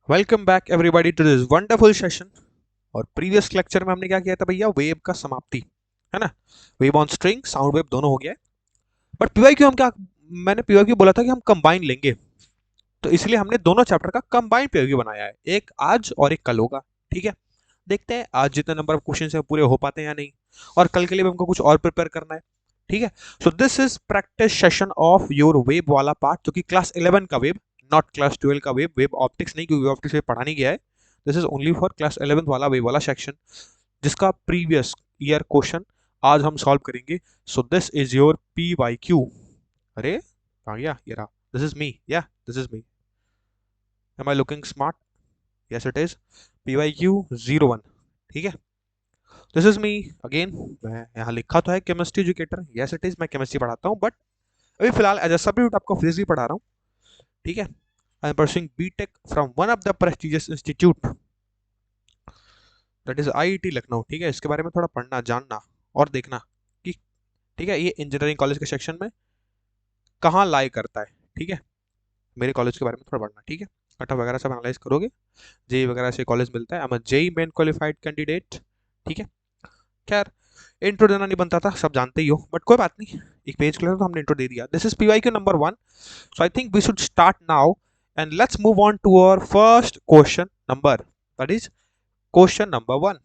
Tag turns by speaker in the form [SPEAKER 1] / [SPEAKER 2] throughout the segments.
[SPEAKER 1] Welcome back everybody to this wonderful session. और previous lecture में हमने क्या किया था भैया, वेव का समाप्ति, है ना। Wave on string, sound wave दोनों हो गया है। बट पीवाईक्यू हम क्या, मैंने पीवाईक्यू बोला था कि हम कंबाइन लेंगे, तो इसलिए हमने दोनों चैप्टर का कंबाइन पीवाईक्यू बनाया है, एक आज और एक कल होगा। ठीक है, देखते हैं आज जितने नंबर ऑफ क्वेश्चन है पूरे हो पाते हैं या नहीं, और कल के लिए भी हमको कुछ और प्रिपेयर करना है। ठीक है, सो this is practice session of your wave वाला पार्ट, जो कि क्लास 11 का वेव, नॉट क्लास 12 का वेव। वेव ऑप्टिक्स नहीं, क्योंकि वेव ऑप्टिक्स में पढ़ा नहीं गया है। This is only for class 11 वाला वेव वाला सेक्शन, जिसका प्रीवियस ईयर क्वेश्चन आज हम सॉल्व करेंगे। So this is your P Y Q. अरे आ गया ये रहा, दिस इज मी, या this is me. Am I looking smart? Yes it is. P Y Q 01। ठीक है, दिस इज मी अगेन। मैं यहाँ लिखा तो है chemistry educator, yes it is, मैं केमिस्ट्री पढ़ाता हूँ, बट अभी फिलहाल एज अ सब्सिट्यूट आपको फिजिक्स भी पढ़ा रहा हूँ। ठीक है, I am pursuing BTech from one of the prestigious institute, that is IIT Lucknow. ठीक है, इसके बारे में थोड़ा पढ़ना, जानना और देखना कि ठीक है, ये इंजीनियरिंग कॉलेज के सेक्शन में कहाँ लाई करता है। ठीक है, मेरे कॉलेज के बारे में थोड़ा पढ़ना। ठीक है, कट ऑफ वगैरह सब एनालाइज करोगे, जेई वगैरह से कॉलेज मिलता है। I am JEE Main qualified candidate. ठीक है, खैर इंट्रो देना नहीं बनता था, सब जानते ही हो, बट कोई बात नहीं, एक पेज क्लियर तो हमने इंट्रो दे दिया। This is PYQ number 1, so I think we should start now and let's move on to our first question number, that is question number 1।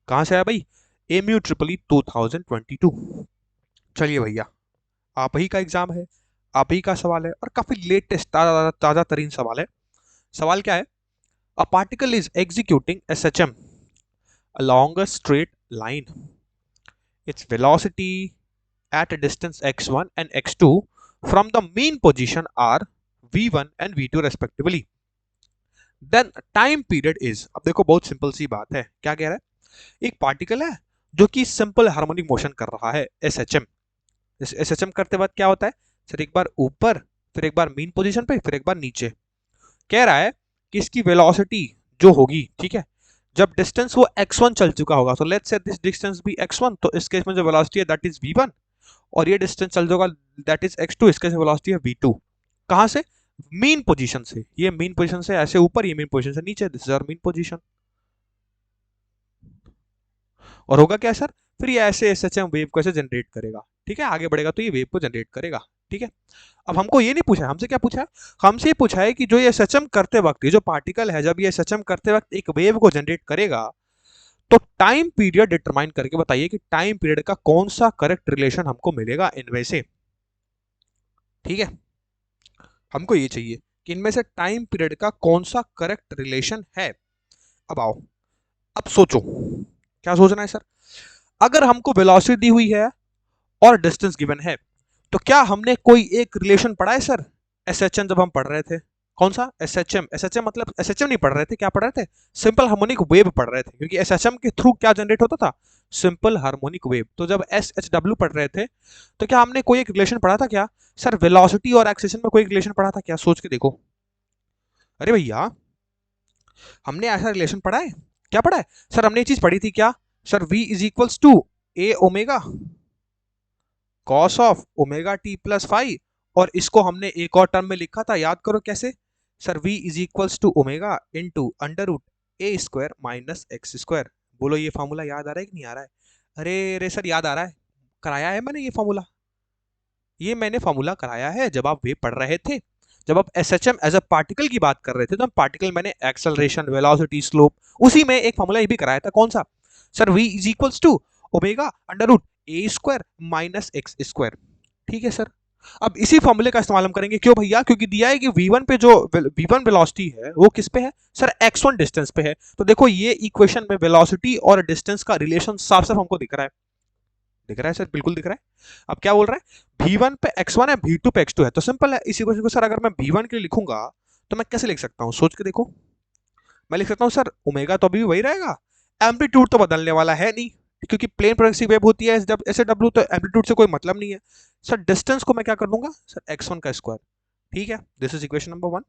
[SPEAKER 1] कहां से आया भाई? MU triple E 2022। चलिए भैया, आप ही का एग्जाम है, आप ही का सवाल है, और काफी लेटेस्ट ताजा ताजा तरीन सवाल है। सवाल क्या है? A particle is executing SHM along a straight line. Its velocity at a distance x1 and x2 from the mean position are v1 and v2 respectively. Then time period is, अब देखो बहुत सिंपल सी बात है, क्या कह रहा है? एक पार्टिकल है जो कि सिंपल हार्मोनिक मोशन कर रहा है, S H M. S H M करते वक्त क्या होता है सर? एक बार ऊपर, फिर एक बार मीन पोजीशन पे, फिर एक बार नीचे। कह रहा है कि इसकी वेलोसिटी जो होगी, ठीक है, जब डिस्टेंस वो x1 चल चुका होगा, तो लेट्स से दिस डिस्टेंस भी x1, तो इस केस में जो वेलोसिटी है दैट इज v1, और ये डिस्टेंस चल जाएगा दैट इज x2, इसके वेलोसिटी है v2। कहां से? मीन पोजीशन से। ये मीन पोजीशन से ऐसे ऊपर, ये मीन पोजीशन से नीचे, this is our mean position. और होगा क्या सर? फिर ये ऐसे एसएचएम वेव को ऐसे जनरेट करेगा। ठीक है, आगे बढ़ेगा तो ये वेव को जनरेट करेगा। ठीक है, अब हमको ये नहीं पूछा, हमसे क्या पूछा है? हमसे ये पूछा है कि जो ये एसएचएम करते वक्त, ये जो पार्टिकल है जब ये एसएचएम करते वक्त एक वेव को जनरेट करेगा, तो टाइम पीरियड डिटरमाइन करके बताइए कि टाइम पीरियड का कौन सा करेक्ट रिलेशन हमको मिलेगा इनमें से। ठीक है, हमको ये चाहिए कि इनमें से टाइम पीरियड का कौन सा करेक्ट रिलेशन है। अब आओ, अब सोचो, क्या सोचना है सर? अगर हमको वेलोसिटी दी हुई है और डिस्टेंस गिवन है, तो क्या हमने कोई एक रिलेशन पढ़ा है सर? एसएचएम जब हम पढ़ रहे थे, कौन सा एसएचएम? एसएचएम मतलब एसएचएम नहीं पढ़ रहे थे, क्या पढ़ रहे थे? सिंपल हार्मोनिक वेव पढ़ रहे थे, क्योंकि एसएचएम के थ्रू क्या जनरेट होता था? Simple harmonic wave. तो जब एस एच डब्ल्यू पढ़ रहे थे, तो क्या हमने कोई एक रिलेशन पढ़ा था क्या सर? वेलोसिटी और एक्सेशन में कोई रिलेशन पढ़ा था क्या? सोच के देखो। अरे भैया, हमने ऐसा रिलेशन पढ़ा है? क्या पढ़ा है सर? हमने ये चीज पढ़ी थी क्या sir? v is equals to A omega cos of omega T plus five, और इसको हमने एक और टर्म में लिखा था, याद करो कैसे sir? v is equals to omega into under root A square minus X square. बोलो ये फॉर्मूला याद आ रहा है कि नहीं आ रहा है? अरे अरे सर, याद आ रहा है, कराया है मैंने ये फॉर्मूला। ये मैंने फॉर्मूला कराया है जब आप वे पढ़ रहे थे, जब आप S H M as a particle की बात कर रहे थे, तो हम पार्टिकल मैंने एक्सेलरेशन, वेलोसिटी, स्लोप, उसी में एक फॉर्मूला ये भी कराया था, कौन सा sir? v is equals to omega under root A square minus X square. ठीक है सर, अब इसी फॉर्मूले का इस्तेमाल हम करेंगे। क्यों भैया? क्योंकि दिया है कि v1 पे जो v1 वेलोसिटी है वो किस पे है सर? x1 डिस्टेंस पे है। तो देखो ये इक्वेशन में वेलोसिटी और डिस्टेंस का रिलेशन साफ साफ हमको दिख रहा है। दिख रहा है सर? बिल्कुल दिख रहा है। अब क्या बोल रहा है? v1 पे x1 है, v2 पे x2 है, तो सिंपल है इसी क्वेश्चन को सर, अगर मैं v1 के लिए लिखूंगा तो मैं कैसे लिख सकता हूं? सोच के देखो। मैं लिख सकता हूं सर, ओमेगा तो अभी भी वही रहेगा, एम्पलीट्यूड तो बदलने वाला है नहीं, क्योंकि प्लेन प्रोग्रेसिव वेव होती है जब ऐसे डब्ल्यू, तो एम्पलीट्यूड से कोई मतलब नहीं है। सर डिस्टेंस को मैं क्या कर दूंगा सर? x1 का स्क्वायर। ठीक है, दिस इज इक्वेशन नंबर 1।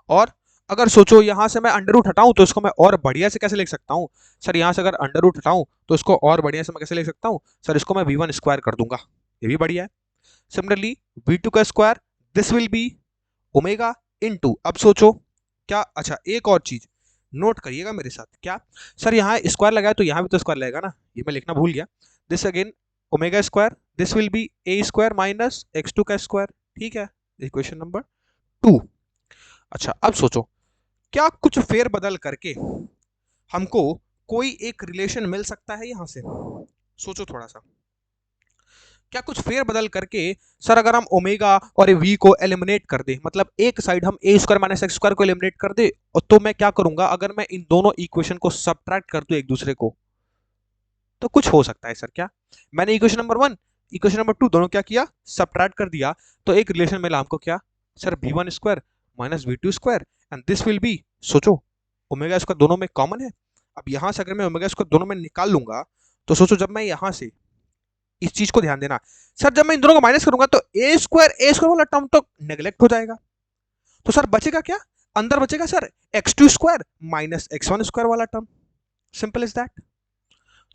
[SPEAKER 1] और अगर सोचो यहां से मैं अंडर रूट हटाऊं तो इसको मैं और बढ़िया से कैसे लिख सकता हूं सर? यहां से अगर अंडर रूट हटाऊं तो इसको और बढ़िया से मैं कैसे लिख सकता हूं सर? इसको मैं v1 स्क्वायर कर दूंगा, ये भी बढ़िया है। सिमिलरली v2 का square, this will B omega into, अब सोचो क्या, अच्छा एक और चीज नोट करिएगा मेरे साथ, क्या सर यहाँ स्क्वायर लगाया तो यहाँ भी तो स्क्वायर लगेगा ना, ये मैं लिखना भूल गया। This again omega square, this will be A square minus X two का स्क्वायर, ठीक है, इक्वेशन नंबर 2। अच्छा अब सोचो क्या कुछ फेर बदल करके हमको कोई एक रिलेशन मिल सकता है यहां से, सोचो थोड़ा सा, क्या कुछ फेर बदल करके सर अगर हम ओमेगा और वी को एलिमिनेट कर दे, मतलब एक साइड हम ए स्क्वायर माइनस एक्स स्क्वायर को एलिमिनेट कर दे, और तो मैं क्या करूंगा अगर मैं इन दोनों इक्वेशन को सब्ट्रैक्ट कर दूं एक दूसरे को, तो कुछ हो सकता है सर, क्या मैंने इक्वेशन नंबर 1 इक्वेशन नंबर 2 दोनों क्या किया, सब्ट्रैक्ट कर दिया, तो एक रिलेशन मिला हमको, क्या sir v1 square minus v2 square, and this will B, सोचो ओमेगा स्क्वायर दोनों में कॉमन है, अब यहां से अगर मैं ओमेगा स्क्वायर दोनों में निकाल लूंगा, तो सोचो जब मैं यहां से, इस चीज को ध्यान देना सर, जब मैं इन दोनों को माइनस करूंगा तो ए स्क्वायर वाला टर्म तो नेग्लेक्ट हो जाएगा, तो सर बचेगा क्या, अंदर बचेगा sir x two square minus x one square वाला term, simple is that,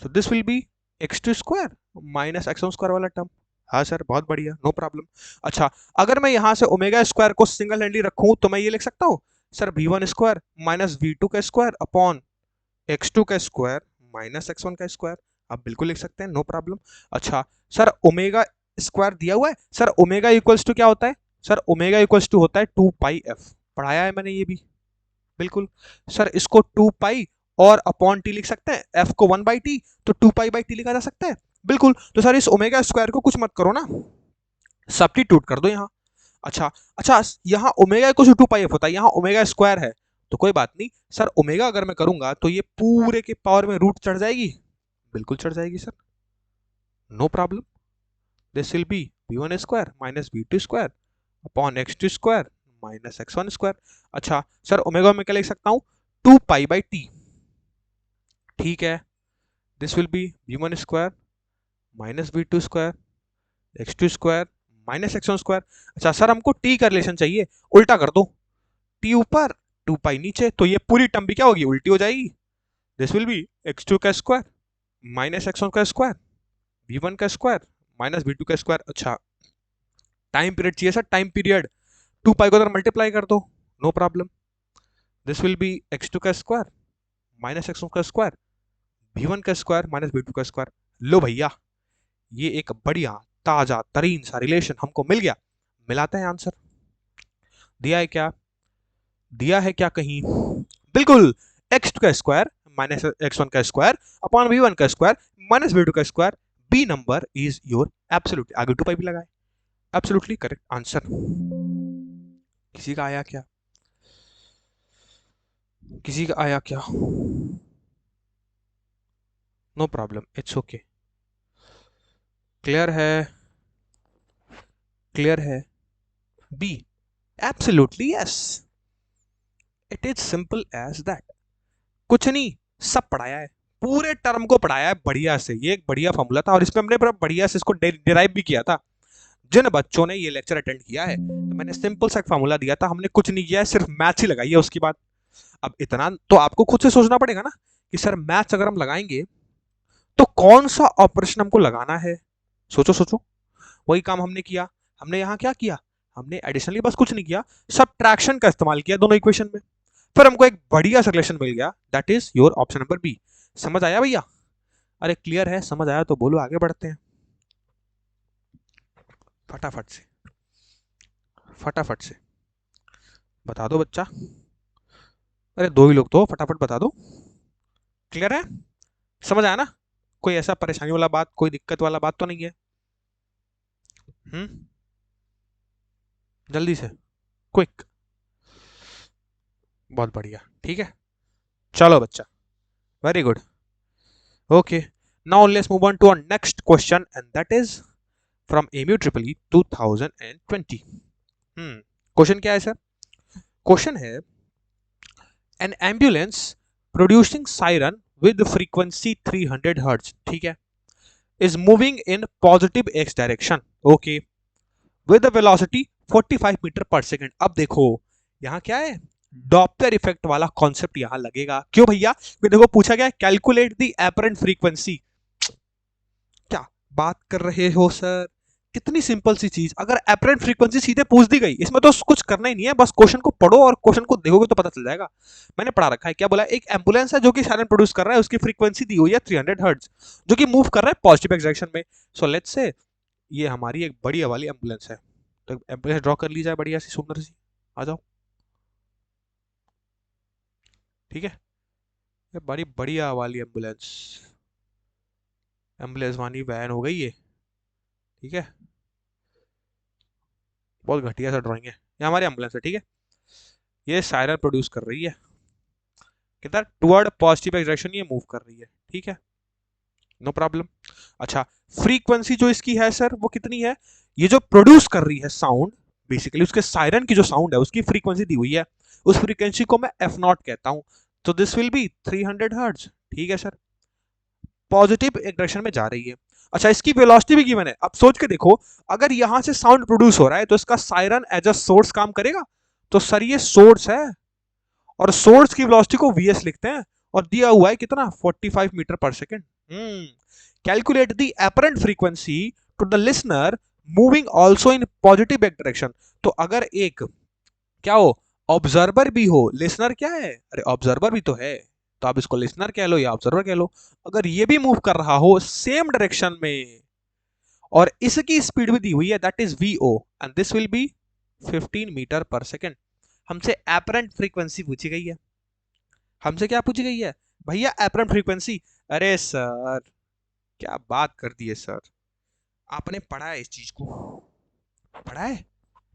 [SPEAKER 1] so this will be x two square minus x one square वाला टर्म। हाँ सर बहुत बढ़िया, नो प्रॉब्लम। अच्छा अगर मैं यहां से ओमेगा स्क्वायर को सिंगल हैंडली रखूं तो मैं ये लिख सकता हूं sir V one square minus we to का स्क्वायर अपॉन एक्स टू का स्क्वायर माइनस एक्स वन का स्क्वायर, आप बिल्कुल लिख सकते हैं, नो प्रॉब्लम। अच्छा सर ओमेगा स्क्वायर दिया हुआ है, सर ओमेगा इक्वल्स टू क्या होता है, सर ओमेगा इक्वल्स टू होता है 2 पाई एफ, पढ़ाया है मैंने ये भी, बिल्कुल। सर इसको 2 पाई और अपॉन टी लिख सकते हैं, एफ को 1 बाई टी, तो 2 पाई बाई टी लिखा जा सकता है, बिल्कुल। तो सर इस ओमेगा स्क्वायर को कुछ मत करो ना, सब्स्टिट्यूट कर दो यहाँ। अच्छा अच्छा यहाँ ओमेगा को 2 पाई एफ होता है, यहाँ ओमेगा स्क्वायर है, तो कोई बात नहीं सर, ओमेगा अगर मैं करूंगा तो ये पूरे के पावर में रूट चढ़ जाएगी, बिल्कुल चढ़ जाएगी sir, no problem. This will be v1 square minus v2 square upon x2 square minus x1 square. अच्छा सर ओमेगा में क्या लिख सकता हूं, 2 पाई बाई टी, ठीक है, this will be v1 square minus v2 square x2 square minus x1 square. अच्छा sir हमको t का रिलेशन चाहिए, उल्टा कर दो, t ऊपर 2 पाई नीचे, तो ये पूरी टर्म भी क्या होगी, उल्टी हो जाएगी, दिस विल बी x2 का स्क्वायर माइनस x1 का स्क्वायर v1 का स्क्वायर माइनस v2 का स्क्वायर। अच्छा टाइम पीरियड चाहिए सर, टाइम पीरियड 2 पाई को अगर मल्टीप्लाई कर दो, no problem, this will be x2 का स्क्वायर माइनस x1 का स्क्वायर v1 का स्क्वायर माइनस v2 का स्क्वायर। लो भैया ये एक बढ़िया ताजा तरीन सा रिलेशन हमको मिल गया, मिलाते हैं आंसर, दिया है क्या, दिया है क्या कहीं, बिल्कुल x2 का स्क्वायर माइनस x1 का स्क्वायर अपॉन v1 का स्क्वायर माइनस v2 का square, B number is your absolutely, आगे 2 पाई भी लगाए, एब्सोल्युटली करेक्ट आंसर। किसी का आया क्या, किसी का आया क्या, no problem, it's okay, clear है, क्लियर है, B absolutely yes, it is simple as that, कुछ नहीं सब पढ़ाया है, पूरे टर्म को पढ़ाया है बढ़िया से, ये एक बढ़िया फॉर्मूला था और इसमें हमने बड़ा बढ़िया से इसको डिराइव भी किया था। जिन बच्चों ने ये लेक्चर अटेंड किया है तो मैंने सिंपल सा फार्मूला दिया था, हमने कुछ नहीं किया है, सिर्फ मैथ्स ही लगाई है उसके बाद। अब इतना तो आपको खुद से सोचना पड़ेगा ना कि सर मैथ्स अगर हम लगाएंगे तो कौन सा ऑपरेशन हमको लगाना है, सोचो सोचो, वही काम हमने किया, हमने यहाँ क्या किया, हमने एडिशनली बस कुछ नहीं किया, सबट्रैक्शन का इस्तेमाल किया दोनों इक्वेशन में, फिर हमको एक बढ़िया सा रिलेशन मिल गया, that is your option number B. समझ आया भैया, अरे क्लियर है, समझ आया तो बोलो, आगे बढ़ते हैं फटाफट से, फटाफट से बता दो बच्चा, अरे दो ही लोग तो फटाफट बता दो, क्लियर है, समझ आया ना, कोई ऐसा परेशानी वाला बात, कोई दिक्कत वाला बात तो नहीं है, जल्दी से, क्विक, बहुत बढ़िया, ठीक है, चलो बच्चा, very good, okay, now let's move on to our next question and that is from MU triple E 2020। Question क्या है सर, क्वेश्चन है an ambulance producing siren with frequency 300 hertz, ठीक है, is moving in positive x direction, okay, with a velocity 45 metre पर second. अब देखो यहाँ क्या है, डॉपलर इफेक्ट वाला कॉन्सेप्ट यहाँ लगेगा, क्यों भैया, देखो पूछा गया कैलकुलेट द एपरेंट फ्रीक्वेंसी, क्या बात कर रहे हो सर, कितनी सिंपल सी चीज, अगर एपरेंट फ्रीक्वेंसी सीधे पूछ दी गई, इसमें तो कुछ करना ही नहीं है, बस क्वेश्चन को पढ़ो और क्वेश्चन को देखोगे तो पता चल जाएगा। मैंने पढ़ा रखा है, क्या बोला, एक एम्बुलेंस है जो कि सायरन प्रोड्यूस कर रहा है, उसकी फ्रीक्वेंसी दी हुई है 300 हर्ट्ज, जो कि मूव कर रहा है पॉजिटिव एक्स डायरेक्शन में। सो लेट्स से ये हमारी एक बढ़िया वाली एम्बुलेंस है, तो एम्बुलेंस ड्रॉ कर ली जाए बढ़िया सी सुंदर सी, आ जाओ। ठीक है, ये बड़ी बढ़िया वाली एम्बुलेंस, एम्बुलेंस वाली वैन हो गई ये। ठीक है, बहुत घटिया सा ड्राइंग है, ये हमारी एम्बुलेंस है। ठीक है, ये सायरन प्रोड्यूस कर रही है, कितना टुवर्ड पॉजिटिव एक्स डायरेक्शन ये मूव कर रही है। ठीक है, नो प्रॉब्लम। अच्छा, फ्रीक्वेंसी जो इसकी है सर वो कितनी है, ये जो प्रोड्यूस कर रही है साउंड, बेसिकली उसके सायरन की जो साउंड है उसकी फ्रीक्वेंसी दी हुई है, उस फ्रीक्वेंसी को मैं एफ नॉट कहता हूं, तो दिस विल बी 300 हर्ट्ज। ठीक है सर, पॉजिटिव एक डायरेक्शन में जा रही है। अच्छा, इसकी वेलोसिटी भी गिवन है, अब सोच के देखो, अगर यहां से साउंड प्रोड्यूस हो रहा है तो इसका सायरन एज अ सोर्स काम करेगा, तो सर ये सोर्स है, और सोर्स की वेलोसिटी को वीएस लिखते हैं, और दिया हुआ है कितना, 45 मीटर पर second. Calculate the apparent frequency to the listener moving also in positive एक डायरेक्शन। तो अगर एक क्या हो, ऑब्जर्वर भी हो, लिसनर क्या है, अरे ऑब्जर्वर भी तो है, तो आप इसको लिसनर कह लो या ऑब्जर्वर कह लो, अगर ये भी मूव कर रहा हो सेम डायरेक्शन में, और इसकी स्पीड भी दी हुई है, that is v o, and this will be 15 meter पर सेकेंड। हमसे एपरेंट फ्रीक्वेंसी पूछी गई है, हमसे क्या पूछी गई है भैया, एपरेंट फ्रीक्वेंसी। अरे सर क्या बात कर दी है सर, आपने पढ़ा है इस चीज को, पढ़ा है,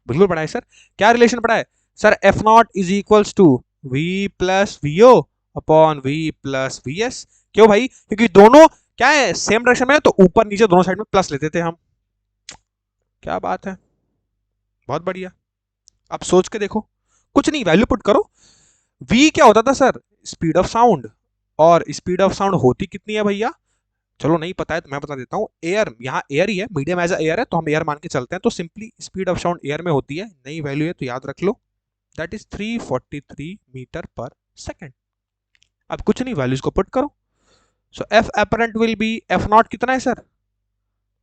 [SPEAKER 1] बिल्कुल पढ़ा है सर। क्या रिलेशन पढ़ा है sir, f naught is equals to v plus v o upon v plus v s. क्यों भाई, क्योंकि दोनों क्या है, सेम डायरेक्शन में है, तो ऊपर नीचे दोनों साइड में प्लस लेते थे हम। क्या बात है, बहुत बढ़िया। अब सोच के देखो, कुछ नहीं, वैल्यू पुट करो। v क्या होता था सर, स्पीड ऑफ साउंड, और स्पीड ऑफ साउंड होती कितनी है भैया, चलो नहीं पता है तो मैं बता देता हूँ, एयर, यहाँ एयर ही है, मीडियम एज एयर है तो हम एयर मान के चलते हैं, तो simply speed of sound air में होती है, नई वैल्यू है तो याद रख लो, दैट इज 343 मीटर पर सेकेंड। अब कुछ नहीं, वैल्यूज को पुट करो। So F apparent will be, F not कितना है सर,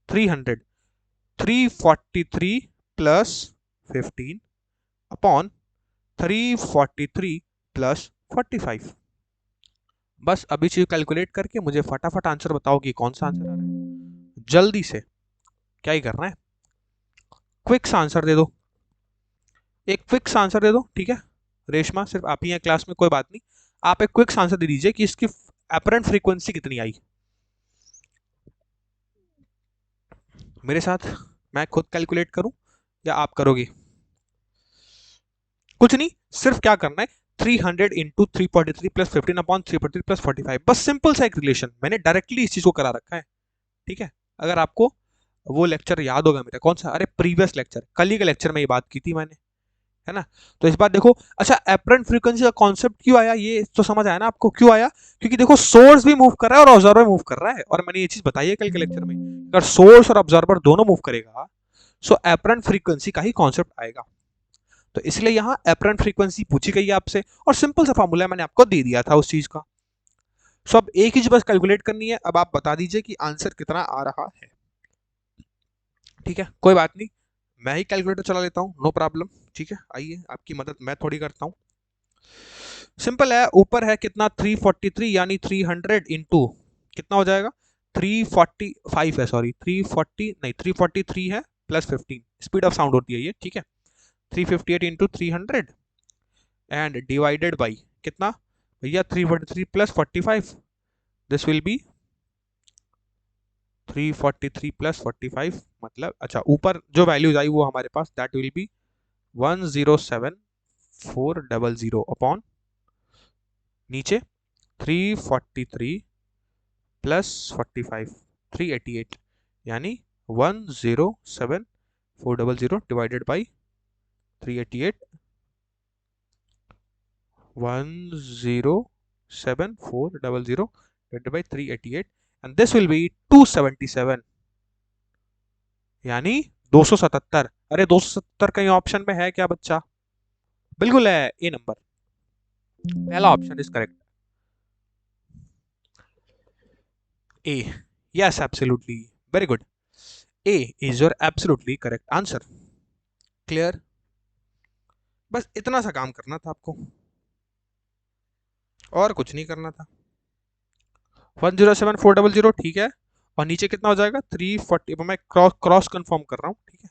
[SPEAKER 1] 300, 343 प्लस 15 अपॉन 343 प्लस 45। बस अभी चीज कैलकुलेट करके मुझे फटाफट आंसर बताओ कि कौन सा आंसर आ रहा है, जल्दी से, क्या ही करना है, क्विक आंसर दे दो, एक क्विक आंसर दे दो। ठीक है, रेशमा सिर्फ आप ही हैं क्लास में, कोई बात नहीं, आप एक क्विक आंसर दे दीजिए कि इसकी एपरेंट फ्रीक्वेंसी कितनी आई मेरे साथ, मैं खुद कैलकुलेट करूं या आप करोगे, कुछ नहीं, सिर्फ क्या करना है, 300 इंटू 343 प्लस 15 अपॉन 343 प्लस 45, बस सिंपल सा एक रिलेशन, मैंने डायरेक्टली इस चीज को करा रखा है। ठीक है, अगर आपको वो लेक्चर याद होगा मेरा, कौन सा, अरे प्रीवियस लेक्चर, कल ही के लेक्चर में ये बात की थी मैंने, है ना। तो इस बार देखो, अच्छा एपरेंट फ्रीक्वेंसी का कॉन्सेप्ट क्यों आया, ये तो समझ आया ना आपको क्यों आया, क्योंकि देखो सोर्स भी मूव कर रहा है और ऑब्जर्वर मूव कर रहा है, और मैंने ये चीज बताई है कल के लेक्चर में, अगर सोर्स और ऑब्जर्वर दोनों मूव करेगा, सो एपरेंट फ्रीक्वेंसी का ही कॉन्सेप्ट आएगा। तो इसलिए यहाँ एपरेंट फ्रीक्वेंसी पूछी गई है आपसे, और सिंपल सा फॉर्मूला मैंने आपको दे दिया था उस चीज का। सो अब एक ही चीज बस कैलकुलेट करनी है, अब आप बता दीजिए कि आंसर कितना आ रहा है। ठीक है, कोई बात नहीं, मैं ही कैलकुलेटर चला लेता हूँ, नो प्रॉब्लम। ठीक है, आइए आपकी मदद मैं थोड़ी करता हूँ, सिंपल है, ऊपर है कितना 343, यानी 300 इंटू कितना हो जाएगा, 345 है, सॉरी 340 नहीं, 343 है प्लस 15, स्पीड ऑफ साउंड होती है ये। ठीक है, 358 इंटू 300 एंड डिवाइडेड बाई कितना भैया, 343 plus 45, this will B 343 plus 45, मतलब अच्छा ऊपर जो वैल्यूज आई वो हमारे पास, दैट विल बी 107400 अपॉन नीचे 343 प्लस 45 388, यानी 107400 divided by 388, 107400 divided by 388, and this will be 277, यानी 277। अरे 277 कहीं ऑप्शन में है क्या बच्चा, बिल्कुल है, ए नंबर, पहला option is correct, A, yes absolutely, very good. A is your absolutely correct answer. Clear? बस इतना सा काम करना था आपको, और कुछ नहीं करना था। 107400 ठीक है, और नीचे कितना हो जाएगा 340। मैं क्रॉस क्रॉस कंफर्म कर रहा हूँ, ठीक है।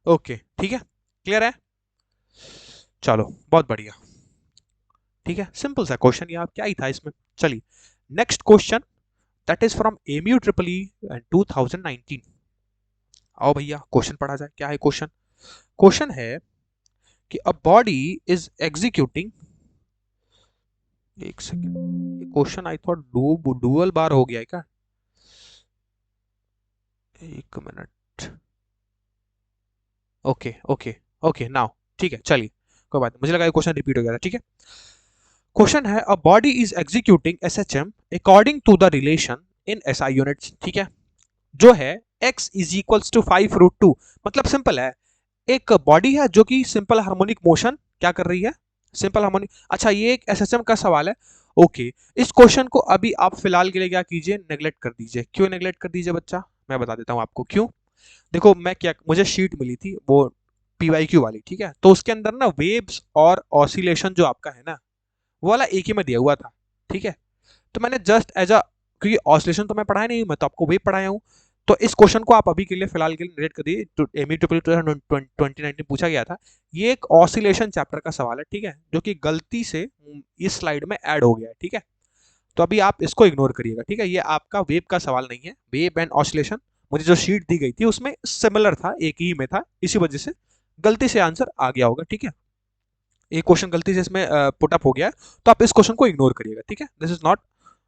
[SPEAKER 1] ओके ठीक है, क्लियर है। चलो बहुत बढ़िया, ठीक है, सिंपल सा क्वेश्चन, ये आप क्या ही था इसमें। चलिए next question, that is from MU triple ई 2019। आओ भैया क्वेश्चन पढ़ा जाए। क्या है क्वेश्चन? क्वेश्चन है कि अ बॉडी इज एग्जीक्यूटिंग, एक सेकेंड, ये क्वेश्चन आई थॉट डुअल बार हो गया है क्या? एक minute, okay okay okay now, ठीक है, चलिए कोई बात नहीं, मुझे लगा ये क्वेश्चन रिपीट हो गया था, ठीक है। क्वेश्चन है a body is executing SHM according to the relation in SI units, ठीक है, जो है x इज इक्वल्स टू 5√2। मतलब सिंपल है, एक बॉडी है जो कि सिंपल हार्मोनिक मोशन क्या कर रही है, सिंपल हार्मोनिक। अच्छा ये एक एसएचएम का सवाल है, ओके। इस क्वेश्चन को अभी आप फिलहाल के लिए क्या कीजिए, नेग्लेक्ट कर दीजिए। क्यों नेग्लेक्ट कर दीजिए बच्चा, मैं बता देता हूं आपको क्यों। देखो मैं क्या, मुझे शीट मिली थी वो पीवाईक्यू वाली, ठीक है, तो उसके अंदर ना वेव्स और ऑसिलेशन जो आपका है ना, वो वाला एक ही में दिया हुआ था, ठीक है। तो मैंने जस्ट एज अ, क्योंकि ऑसिलेशन तो मैं पढ़ाया नहीं, मैं तो आपको वेव पढ़ाया हूँ, तो इस क्वेश्चन को आप अभी के लिए फिलहाल के लिए नेगलेक्ट कर दिए। तो एमई ट्रिपल 2019 पूछा गया था, ये एक ऑसिलेशन चैप्टर का सवाल है, ठीक है, जो कि गलती से इस स्लाइड में ऐड हो गया है, ठीक है। तो अभी आप इसको इग्नोर करिएगा, ठीक है, ये आपका वेव का सवाल नहीं है। वेव एंड ऑसिलेशन मुझे जो शीट दी गई थी उसमें सिमिलर था, एक ही में था, इसी वजह से गलती से आंसर आ गया होगा, ठीक है। एक क्वेश्चन गलती से इसमें पुट अप हो गया है, तो आप इस क्वेश्चन को इग्नोर करिएगा, ठीक है। दिस इज नॉट,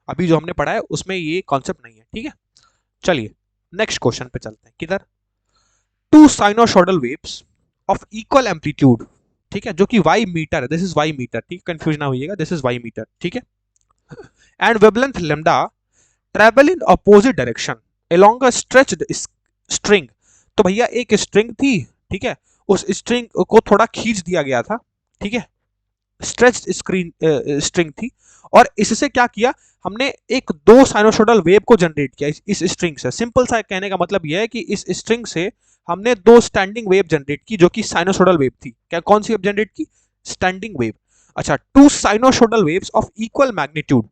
[SPEAKER 1] अभी जो हमने पढ़ा है उसमें ये कॉन्सेप्ट नहीं है, ठीक है। चलिए नेक्स्ट क्वेश्चन पे चलते हैं, किधर, two sinusoidal waves of equal amplitude, ठीक है, जो कि वाई मीटर है, दिस इज वाई मीटर, ठीक, कंफ्यूज ना होइएगा, दिस इज वाई मीटर, ठीक है, and wavelength lambda travel in opposite direction along a stretched string. तो भैया एक स्ट्रिंग थी, ठीक है, उस स्ट्रिंग को थोड़ा खींच दिया गया था, ठीक है, स्ट्रेच्ड स्क्रीन स्ट्रिंग थी, और इससे क्या किया हमने, एक दो साइनोसॉइडल वेव को जनरेट किया इस स्ट्रिंग से। सिंपल सा कहने का मतलब यह है कि इस स्ट्रिंग से हमने दो स्टैंडिंग वेव जनरेट की, जो कि साइनोसॉइडल वेव थी। क्या, कौन सी वेव जनरेट की, स्टैंडिंग वेव। अच्छा, two sinusoidal waves of equal magnitude,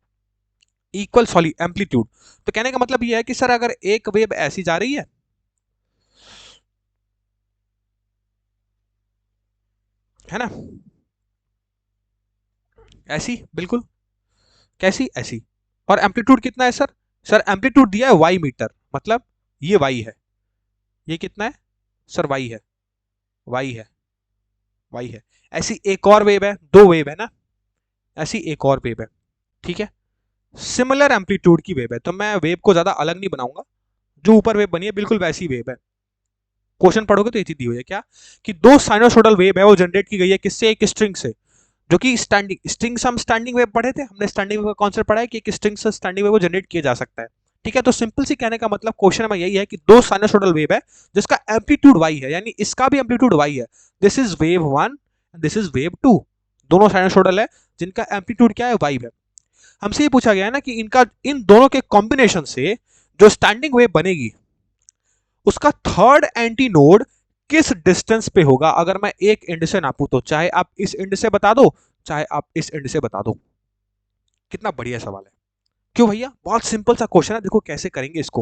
[SPEAKER 1] equal sorry amplitude. तो कहने का मतलब यह है कि सर अगर एक वेव ऐसी जा रही है ना, ऐसी बिल्कुल, कैसी, ऐसी, और एम्पलीट्यूड कितना है सर, सर एम्पलीट्यूड दिया है वाई मीटर, मतलब ये वाई है, ये कितना है सर, वाई है, वाई है, वाई है। ऐसी एक और वेव है, दो वेव है ना, ऐसी एक और वेव है, ठीक है, सिमिलर एम्पलीट्यूड की वेव है। तो मैं वेव को ज्यादा अलग नहीं बनाऊंगा, जो ऊपर वेव बनी है बिल्कुल वैसी वेव है। क्वेश्चन पढ़ोगे तो ये चीज दी हुई है क्या, कि दो साइनोसॉइडल वेव है वो जनरेट की गई है किससे, एक स्ट्रिंग से, जो कि स्टैंडिंग स्ट्रिंग से हम स्टैंडिंग वेव पढ़े थे, हमने स्टैंडिंग वेव का कॉन्सेप्ट पढ़ा है कि एक स्ट्रिंग से स्टैंडिंग वेव को जनरेट किया जा सकता है, ठीक है। तो सिंपल सी कहने का मतलब क्वेश्चन में यही है कि दो साइनोसॉइडल वेव है जिसका एम्पलीट्यूड वाई है, यानी इसका भी एम्पलीट्यूड वाई है। This is wave one, this is wave two, दोनों साइनोसॉइडल है जिनका एम्पलीट्यूड क्या है, वाई है। हमसे ये पूछा गया है ना कि इनका, इन दोनों के कॉम्बिनेशन से जो स्टैंडिंग वेव बनेगी उसका थर्ड एंटी नोड किस डिस्टेंस पे होगा। अगर मैं एक एंड से नापू तो, चाहे आप इस एंड से बता दो, चाहे आप इस एंड से बता दो। कितना बढ़िया सवाल है, क्यों भैया, बहुत सिंपल सा क्वेश्चन है, देखो कैसे करेंगे इसको।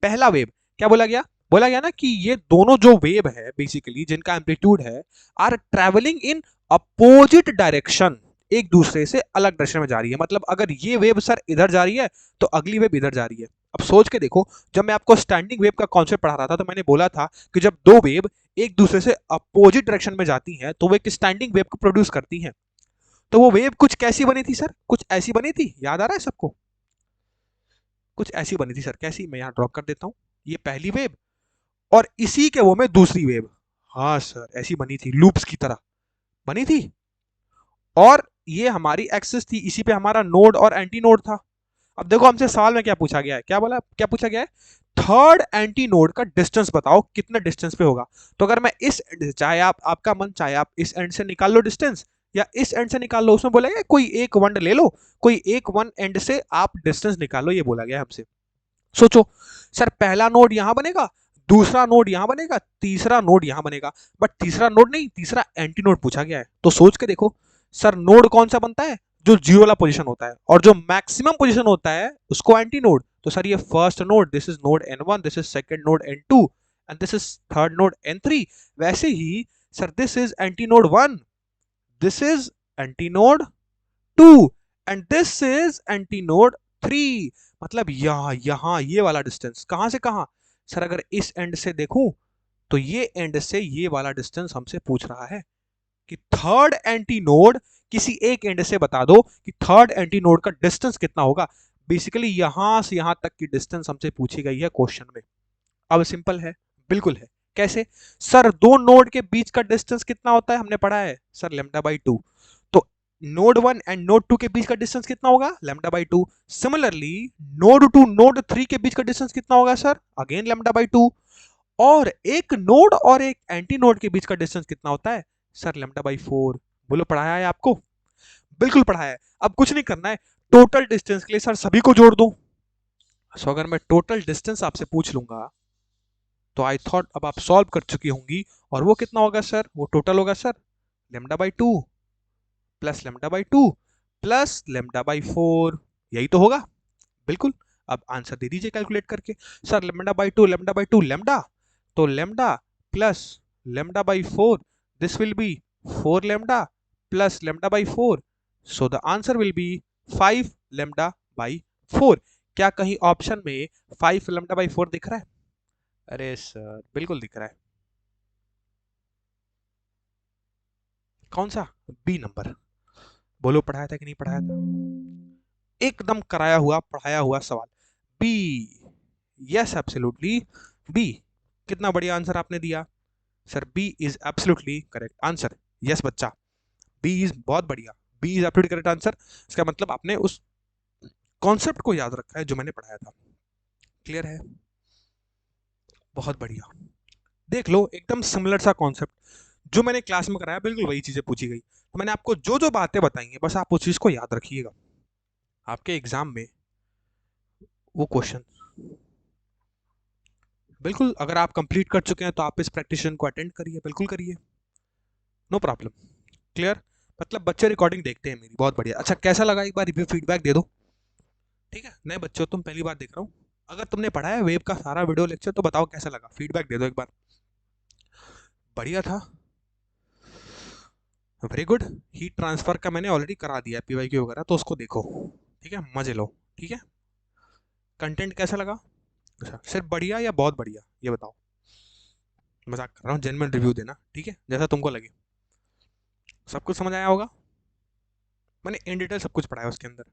[SPEAKER 1] पहला वेव क्या बोला गया, बोला गया ना कि ये दोनों जो वेव है बेसिकली जिनका एम्पलीट्यूड है, are travelling in opposite direction, एक दूसरे से अलग डायरेक्शन में जा रही है। मतलब अगर ये वेव सर इधर जा रही है तो अगली वेव इधर जा रही है। अब सोच के देखो, जब मैं आपको स्टैंडिंग वेव का कॉन्सेप्ट पढ़ा रहा था तो मैंने बोला था कि जब दो वेव एक दूसरे से अपोजिट डायरेक्शन में जाती हैं तो वो एक स्टैंडिंग वेव को प्रोड्यूस करती हैं। तो वो वेव कुछ कैसी बनी थी सर, कुछ ऐसी बनी थी, याद आ रहा है सबको, कुछ ऐसी बनी थी सर, कैसी, मैं यहाँ ड्रॉप कर देता हूँ, ये पहली वेव और इसी के वो में दूसरी वेव, हाँ सर ऐसी बनी थी, लूप्स की तरह बनी थी। और ये हमारी एक्सिस थी, इसी पे हमारा नोड और एंटी नोड था। अब देखो हमसे सवाल में क्या पूछा गया है, क्या बोला, क्या पूछा गया है, थर्ड एंटी नोड का डिस्टेंस बताओ कितने डिस्टेंस पे होगा। तो अगर मैं इस, चाहे आप, आपका मन चाहे आप इस एंड से निकाल लो डिस्टेंस या इस एंड से निकाल लो, उसमें बोला गया कोई एक वन ले लो, कोई एक वन एंड से आप डिस्टेंस निकाल लो, ये बोला गया हमसे। सोचो सर, पहला नोड यहां बनेगा, दूसरा नोड यहां बनेगा, तीसरा नोड यहां बनेगा, बट तीसरा नोड नहीं, तीसरा एंटी नोड पूछा गया है। तो सोच के देखो सर, नोड कौन सा बनता है, जो जीरो वाला पोजीशन होता है, और जो मैक्सिमम पोजीशन होता है उसको एंटी नोड। तो सर ये first node, this is node n1, this is second node n2 and this is third node n3। वैसे ही sir this is anti node 1, this is anti node 2 and this is anti node 3। मतलब यहां ये वाला distance कहां से कहां, sir अगर इस एंड से देखूं तो ये एंड से ये वाला डिस्टेंस हमसे पूछ रहा है कि थर्ड एंटी नोड, किसी एक एंड से बता दो कि थर्ड एंटी नोड का डिस्टेंस कितना होगा। बेसिकली यहां से यहां तक की डिस्टेंस हमसे पूछी गई है क्वेश्चन में। अब सिंपल है, बिल्कुल है। कैसे, सर दो नोड के बीच का डिस्टेंस कितना होता है, हमने पढ़ा है सर लेमडा बाई 2। तो नोड 1 एंड नोड 2 के बीच का डिस्टेंस कितना होगा, lambda by 2। Similarly node 2 node 3 के बीच का डिस्टेंस कितना होगा सर, अगेन लेमडा बाई 2। और एक नोड और एक एंटी नोड के बीच का डिस्टेंस कितना होता है सर, लेमडा बाई 4। बोलो पढ़ाया है आपको, बिल्कुल पढ़ाया है। अब कुछ नहीं करना है, टोटल डिस्टेंस के लिए सर सभी को जोड़ दो। सो अगर मैं टोटल डिस्टेंस आपसे पूछ लूंगा तो आई थॉट अब आप सॉल्व कर चुकी होंगी, और वो कितना होगा सर, वो टोटल होगा sir lambda by 2 plus lambda by 2 plus lambda by 4। यही तो होगा, बिल्कुल। अब आंसर दे दीजिए कैलकुलेट करके। Sir lambda by 2 lambda by 2 lambda, तो lambda plus lambda by 4, this will be 4 lambda plus lambda by 4। So the answer will be 5 lambda by 4। क्या कहीं ऑप्शन में 5 लेमडा बाई 4 दिख रहा है? अरे सर बिल्कुल दिख रहा है। कौन सा, बी नंबर। बोलो पढ़ाया था कि नहीं पढ़ाया था, एकदम कराया हुआ पढ़ाया हुआ सवाल, बी। Yes absolutely B. कितना बढ़िया आंसर आपने दिया sir, B is absolutely correct answer. Yes बच्चा, बी इज बहुत बढ़िया, B is absolutely correct answer. इसका मतलब आपने उस कॉन्सेप्ट को याद रखा है जो मैंने पढ़ाया था। क्लियर है, बहुत बढ़िया। देख लो एकदम सिमिलर सा कॉन्सेप्ट जो मैंने क्लास में कराया, बिल्कुल वही चीजें पूछी गई। तो मैंने आपको जो जो बातें बताई हैं बस आप उस चीज को याद रखिएगा, आपके एग्जाम में वो क्वेश्चन बिल्कुल, अगर आप कंप्लीट कर चुके हैं तो आप इस प्रैक्टिस को अटेंड करिए, बिल्कुल करिए, नो प्रॉब्लम। क्लियर, मतलब बच्चे रिकॉर्डिंग देखते हैं मेरी, बहुत बढ़िया। अच्छा कैसा लगा, एक बार रिव्यू फीडबैक दे दो। ठीक है, नए बच्चों तुम पहली बार देख रहा हूँ, अगर तुमने पढ़ा है वेब का सारा वीडियो लेक्चर तो बताओ कैसा लगा, फीडबैक दे दो एक बार। बढ़िया था, वेरी गुड। हीट ट्रांसफर का मैंने ऑलरेडी करा दिया पीवाईक्यू वगैरह, तो उसको देखो। ठीक है, मजे लो। ठीक है, कंटेंट कैसा लगा, अच्छा सिर्फ बढ़िया या बहुत बढ़िया ये बताओ। मजाक कर रहा हूँ, जेन्युइन रिव्यू देना, ठीक है, जैसा तुमको लगे। सब कुछ समझ आया होगा, मैंने इन डिटेल सब कुछ पढ़ाया उसके अंदर।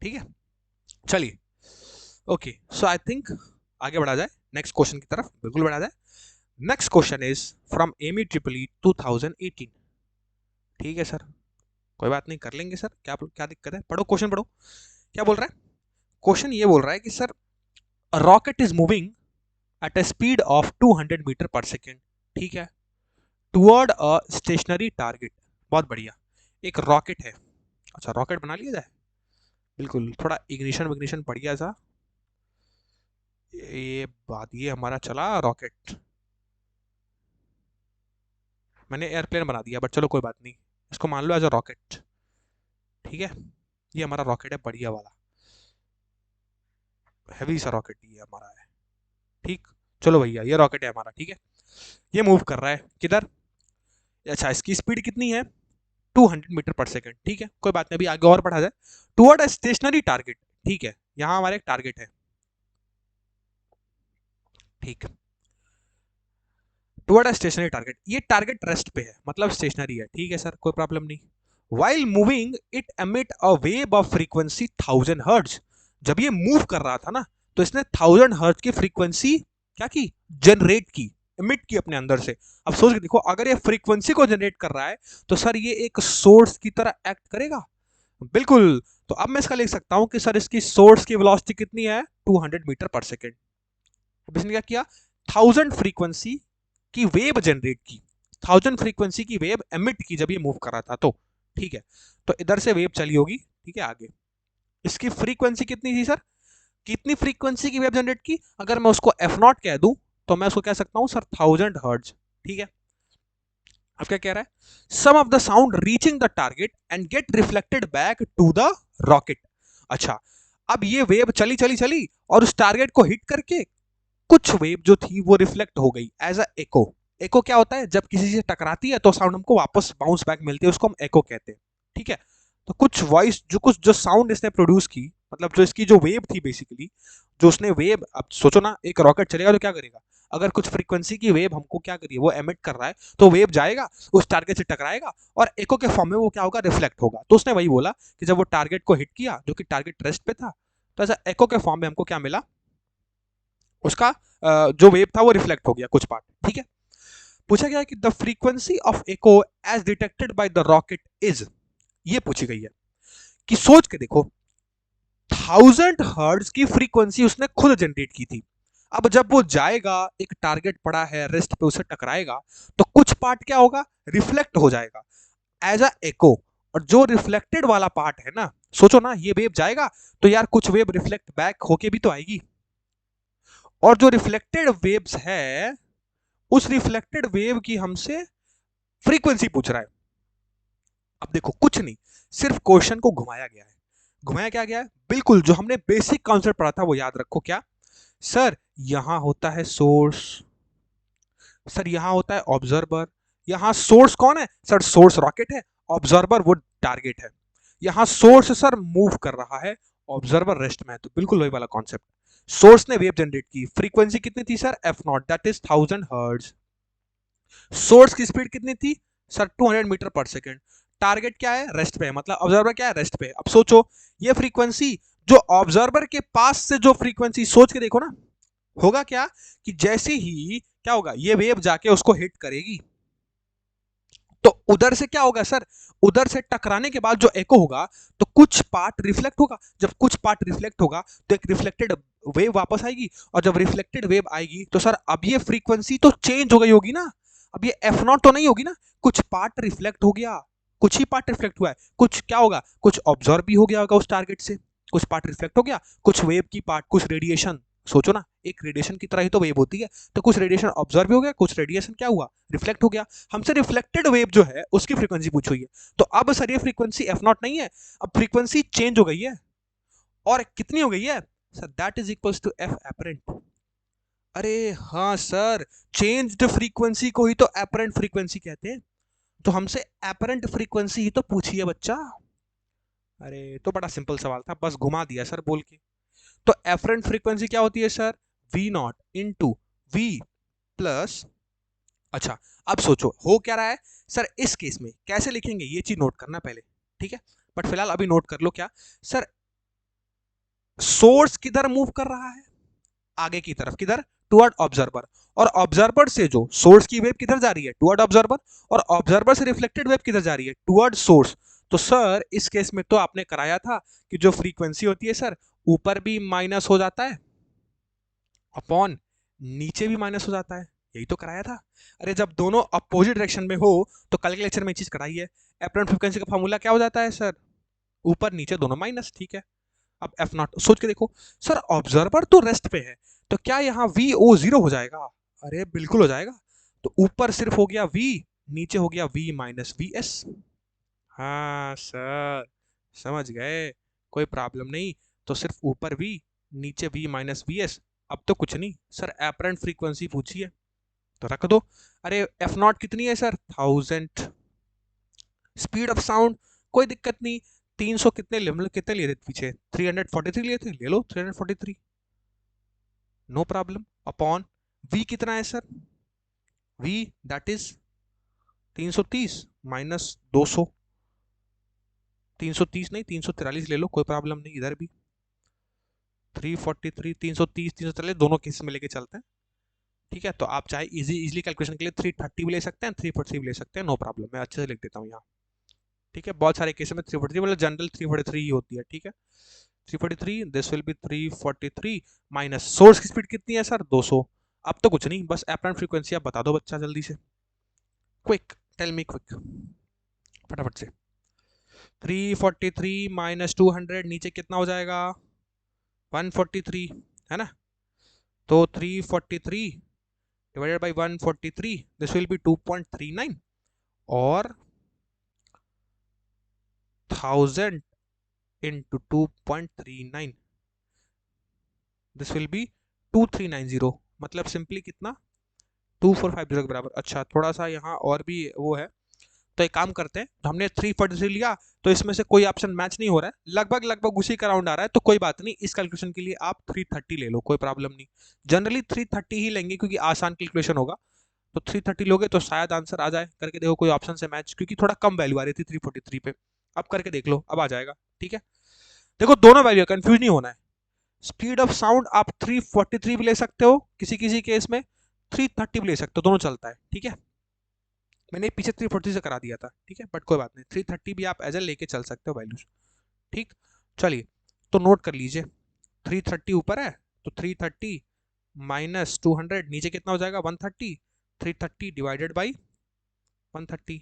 [SPEAKER 1] ठीक है, चलिए, ओके। सो आई थिंक आगे बढ़ा जाए नेक्स्ट क्वेश्चन की तरफ, बिल्कुल बढ़ा जाए। Next question is from AMI triple E 2018। ठीक है सर, कोई बात नहीं, कर लेंगे सर, क्या क्या दिक्कत है, पढ़ो क्वेश्चन पढ़ो। क्या बोल रहा है क्वेश्चन, ये बोल रहा है कि sir rocket is moving at a speed of 200 meter पर सेकेंड, ठीक है, टुवर्ड अ स्टेशनरी टारगेट। बहुत बढ़िया, एक रॉकेट है। अच्छा रॉकेट बना लिया जाए, बिल्कुल, थोड़ा इग्निशन विग्निशन बढ़िया सा। ये बात, ये हमारा चला रॉकेट, मैंने एयरप्लेन बना दिया, बट चलो कोई बात नहीं, इसको मान लो एज अ रॉकेट। ठीक है, ये हमारा रॉकेट है बढ़िया वाला, हैवी सा रॉकेट ये हमारा है। ठीक, चलो भैया ये रॉकेट है हमारा, ठीक है, ये मूव कर रहा है किधर, अच्छा इसकी स्पीड कितनी है 200 मीटर पर सेकेंड, ठीक है, कोई बात नहीं, अभी आगे और बढ़ा जाए। टुवर्ड अ स्टेशनरी टारगेट, ठीक है, यहां हमारे एक टारगेट है, ठीक, टुवर्ड अ स्टेशनरी टारगेट, ये टारगेट रेस्ट पे है, मतलब स्टेशनरी है, ठीक है सर, कोई प्रॉब्लम नहीं। While moving it emit a wave of frequency 1000 hertz. जब ये मूव कर रहा था ना तो इसने 1000 हर्ट्ज की फ्रीक्वेंसी क्या की, जनरेट की, एमिट की अपने अंदर से। अब सोच के देखो, अगर ये फ्रीक्वेंसी को जनरेट कर रहा है तो सर ये एक सोर्स की तरह एक्ट करेगा, बिल्कुल। तो अब मैं इसका लिख सकता हूं कि सर इसकी सोर्स की वेलोसिटी कितनी है 200 मीटर पर सेकेंड। इसने क्या किया, 1000 फ्रीक्वेंसी की वेव जनरेट की, 1000 फ्रीक्वेंसी की वेव एमिट की जब ये मूव कर रहा था तो, ठीक है, तो इधर से वेव चली होगी, ठीक है, आगे इसकी फ्रीक्वेंसी कितनी थी सर, कितनी फ्रीक्वेंसी की वेव जनरेट की, अगर मैं उसको एफ नॉट कह दूं तो मैं उसको कह सकता हूं सर 1000 हर्ट्ज। ठीक है, अब क्या कह रहा है, some of the sound reaching the target and get reflected back to the rocket. अच्छा, अब ये वेव चली चली चली और उस टारगेट को हिट करके कुछ वेव जो थी वो रिफ्लेक्ट हो गई एज अ एको। एको क्या होता है, जब किसी से टकराती है तो साउंड हमको वापस बाउंस बैक मिलती है, उसको हम एको कहते हैं। ठीक है, तो कुछ वॉइस जो साउंड इसने प्रोड्यूस की, मतलब जो इसकी जो वेव थी बेसिकली, जो उसने वेव, अब सोचो ना एक रॉकेट चलेगा तो क्या करेगा, अगर कुछ फ्रीक्वेंसी की वेव हमको क्या करिए वो एमिट कर रहा है तो वेव जाएगा उस टारगेट से टकराएगा और एको के फॉर्म में वो क्या होगा, रिफ्लेक्ट होगा। तो उसने वही बोला कि जब वो टारगेट को हिट किया जो कि टारगेट रेस्ट पे था, तो ऐसा एको के फॉर्म में हमको क्या मिला, उसका जो वेव था वो रिफ्लेक्ट हो गया कुछ पार्ट। ठीक है, पूछा गया कि the frequency of echo as detected by the rocket is, ये पूछी गई है कि सोच के देखो 1000 हर्ट्ज की फ्रीक्वेंसी उसने खुद जनरेट की थी। अब जब वो जाएगा, एक टारगेट पड़ा है रेस्ट पे, उसे टकराएगा तो कुछ पार्ट क्या होगा, रिफ्लेक्ट हो जाएगा एज अ एको। और जो रिफ्लेक्टेड वाला पार्ट है ना, सोचो ना ये वेव जाएगा तो यार कुछ वेव रिफ्लेक्ट बैक होके भी तो आएगी, और जो रिफ्लेक्टेड वेव्स है उस रिफ्लेक्टेड वेव की हमसे फ्रीक्वेंसी पूछ रहा है। अब देखो कुछ नहीं, सिर्फ क्वेश्चन को घुमाया गया है। घुमाया क्या गया है, बिल्कुल जो हमने बेसिक कॉन्सेप्ट पढ़ा था वो याद रखो। क्या सर, यहां होता है सोर्स, सर यहां होता है ऑब्जर्वर। यहां सोर्स कौन है सर, सोर्स रॉकेट है, ऑब्जर्वर वो टारगेट है। यहां सोर्स सर मूव कर रहा है, ऑब्जर्वर रेस्ट में है। तो बिल्कुल वही वाला कॉन्सेप्ट, सोर्स ने वेव जनरेट की, फ्रीक्वेंसी कितनी थी sir, f not, that is 1000 hertz. Source की स्पीड कितनी थी सर, 200 मीटर पर सेकेंड। टारगेट क्या है, रेस्ट पे है, मतलब ऑब्जर्वर क्या है, रेस्ट पे। अब सोचो ये फ्रीक्वेंसी जो ऑब्जर्वर के पास से जो फ्रीक्वेंसी, सोच के देखो ना, होगा क्या कि जैसे ही क्या होगा, ये वेव जाके उसको हिट करेगी तो उधर से क्या होगा सर, उधर से टकराने के बाद जो एको होगा तो कुछ पार्ट रिफ्लेक्ट होगा। जब कुछ पार्ट रिफ्लेक्ट होगा तो एक रिफ्लेक्टेड वेव वापस आएगी, और जब रिफ्लेक्टेड वेव आएगी तो सर अब ये फ्रीक्वेंसी तो चेंज हो गई होगी ना, अब ये एफ नॉट तो नहीं होगी ना, कुछ पार्ट रिफ्लेक्ट हो गया, कुछ ही पार्ट रिफ्लेक्ट हुआ है, कुछ क्या होगा, कुछ ऑब्जर्व भी हो गया होगा उस टारगेट से, कुछ पार्ट रिफ्लेक्ट हो गया, कुछ वेव की पार्ट, कुछ रेडिएशन। सोचो ना एक रेडिएशन की तरह ही तो वेव होती है, तो कुछ रेडिएशन ऑब्जर्व भी हो गया, कुछ रेडिएशन क्या हुआ, रिफ्लेक्ट हो गया। हमसे रिफ्लेक्टेड वेव जो है उसकी फ्रीक्वेंसी पूछी हुई है, तो अब सर ये फ्रीक्वेंसी एफ नॉट नहीं है, अब फ्रीक्वेंसी चेंज हो गई है, और कितनी हो गई है sir, that is equals to f apparent. अरे हाँ सर, चेंज्ड फ्रीक्वेंसी को ही तो एपरेंट फ्रीक्वेंसी कहते हैं, तो हमसे एपरेंट फ्रीक्वेंसी ही तो पूछी है बच्चा। अरे तो बड़ा सिंपल सवाल था, बस घुमा दिया सर बोल के। तो एफरेंट फ्रीक्वेंसी क्या होती है sir, v naught into v plus, अच्छा अब सोचो हो क्या रहा है सर, इस केस में कैसे लिखेंगे ये चीज नोट करना पहले। ठीक है, बट फिलहाल अभी नोट कर लो क्या सर, सोर्स किधर मूव कर रहा है, आगे की तरफ, किधर, टुवर्ड ऑब्जर्वर, और ऑब्जर्वर से जो सोर्स की वेव किधर जा रही है, टुवर्ड ऑब्जर्वर, और ऑब्जर्वर से रिफ्लेक्टेड वेव किधर जा रही है, टुवर्ड सोर्स। तो सर इस केस में तो आपने कराया था कि जो फ्रीक्वेंसी होती है सर, ऊपर भी माइनस हो जाता है अपॉन नीचे भी माइनस हो जाता है, यही तो कराया था। अरे जब दोनों अपोजिट डायरेक्शन में हो तो कल के लेक्चर में चीज कराई है, एपरेंट फ्रीक्वेंसी का फॉर्मूला क्या हो जाता है सर, ऊपर नीचे दोनों माइनस। ठीक है, अब एफ नॉट सोच के देखो सर, ऑब्जर्वर तो रेस्ट पे है तो क्या यहाँ वी ओ जीरो हो जाएगा, अरे बिल्कुल हो जाएगा। तो ऊपर सिर्फ हो गया वी, नीचे हो गया वी माइनस वी एस। हाँ सर समझ गए, कोई प्रॉब्लम नहीं। तो सिर्फ ऊपर वी, नीचे वी माइनस वी एस। अब तो कुछ नहीं सर, एपरेंट फ्रीक्वेंसी पूछी है तो रख दो। अरे एफ नॉट कितनी है सर, 1000। स्पीड ऑफ साउंड कोई दिक्कत नहीं, 300 कितने लिए थे पीछे, 343 लिए थे, ले लो 343, नो प्रॉब्लम। अपॉन वी कितना है sir, v that is 330 minus 200, 330 नहीं 343 ले लो, कोई प्रॉब्लम नहीं इधर भी। 343 330 343 दोनों केस में लेके चलते हैं। ठीक है, तो आप चाहे इजीली कैलकुलेशन के लिए 330 भी ले सकते हैं, 343 भी ले सकते हैं, नो प्रॉब्लम, मैं अच्छे से लिख देता हूँ यहाँ। ठीक है, बहुत सारे केस में 343 मतलब जनरल 343 ही होती है। ठीक है, 343 this will B 343 minus source की स्पीड कितनी है सर, 200। अब तो कुछ नहीं, बस एपरेंट फ्रीक्वेंसी आप बता दो बच्चा जल्दी से, क्विक टेल मी क्विक, फटाफट से। 343 माइनस 200 नीचे कितना हो जाएगा, 143 है ना, तो 343 divided by 143, this will be 2.39, और 1000 into 2.39, this will be 2390, मतलब सिंपली कितना 2450 के बराबर। अच्छा थोड़ा सा यहाँ और भी वो है, तो एक काम करते हैं, हमने 343 लिया तो इसमें से कोई ऑप्शन मैच नहीं हो रहा है, लगभग लगभग उसी का राउंड आ रहा है, तो कोई बात नहीं, इस कैलकुलेशन के लिए आप 330 ले लो, कोई प्रॉब्लम नहीं। जनरली 330 ही लेंगे क्योंकि आसान कैलकुलेशन होगा, तो 330 लोगे तो शायद आंसर आ जाए। करके देखो कोई ऑप्शन से मैच, क्योंकि थोड़ा कम वैल्यू आ रही थी 343 पे, अब करके देख लो, अब आ जाएगा। ठीक है, देखो दोनों वैल्यू, कंफ्यूज नहीं होना है। स्पीड ऑफ साउंड आप 343 भी ले सकते हो, किसी किसी केस में 330 भी ले सकते हो, दोनों चलता है। ठीक है, मैंने पीछे 340 से करा दिया था, ठीक है, बट कोई बात नहीं, 330 भी आप एज ए लेके चल सकते हो वैल्यूज। ठीक, चलिए तो नोट कर लीजिए, 330 ऊपर है तो 330 माइनस 200, नीचे कितना हो जाएगा 130, 330 divided by 130,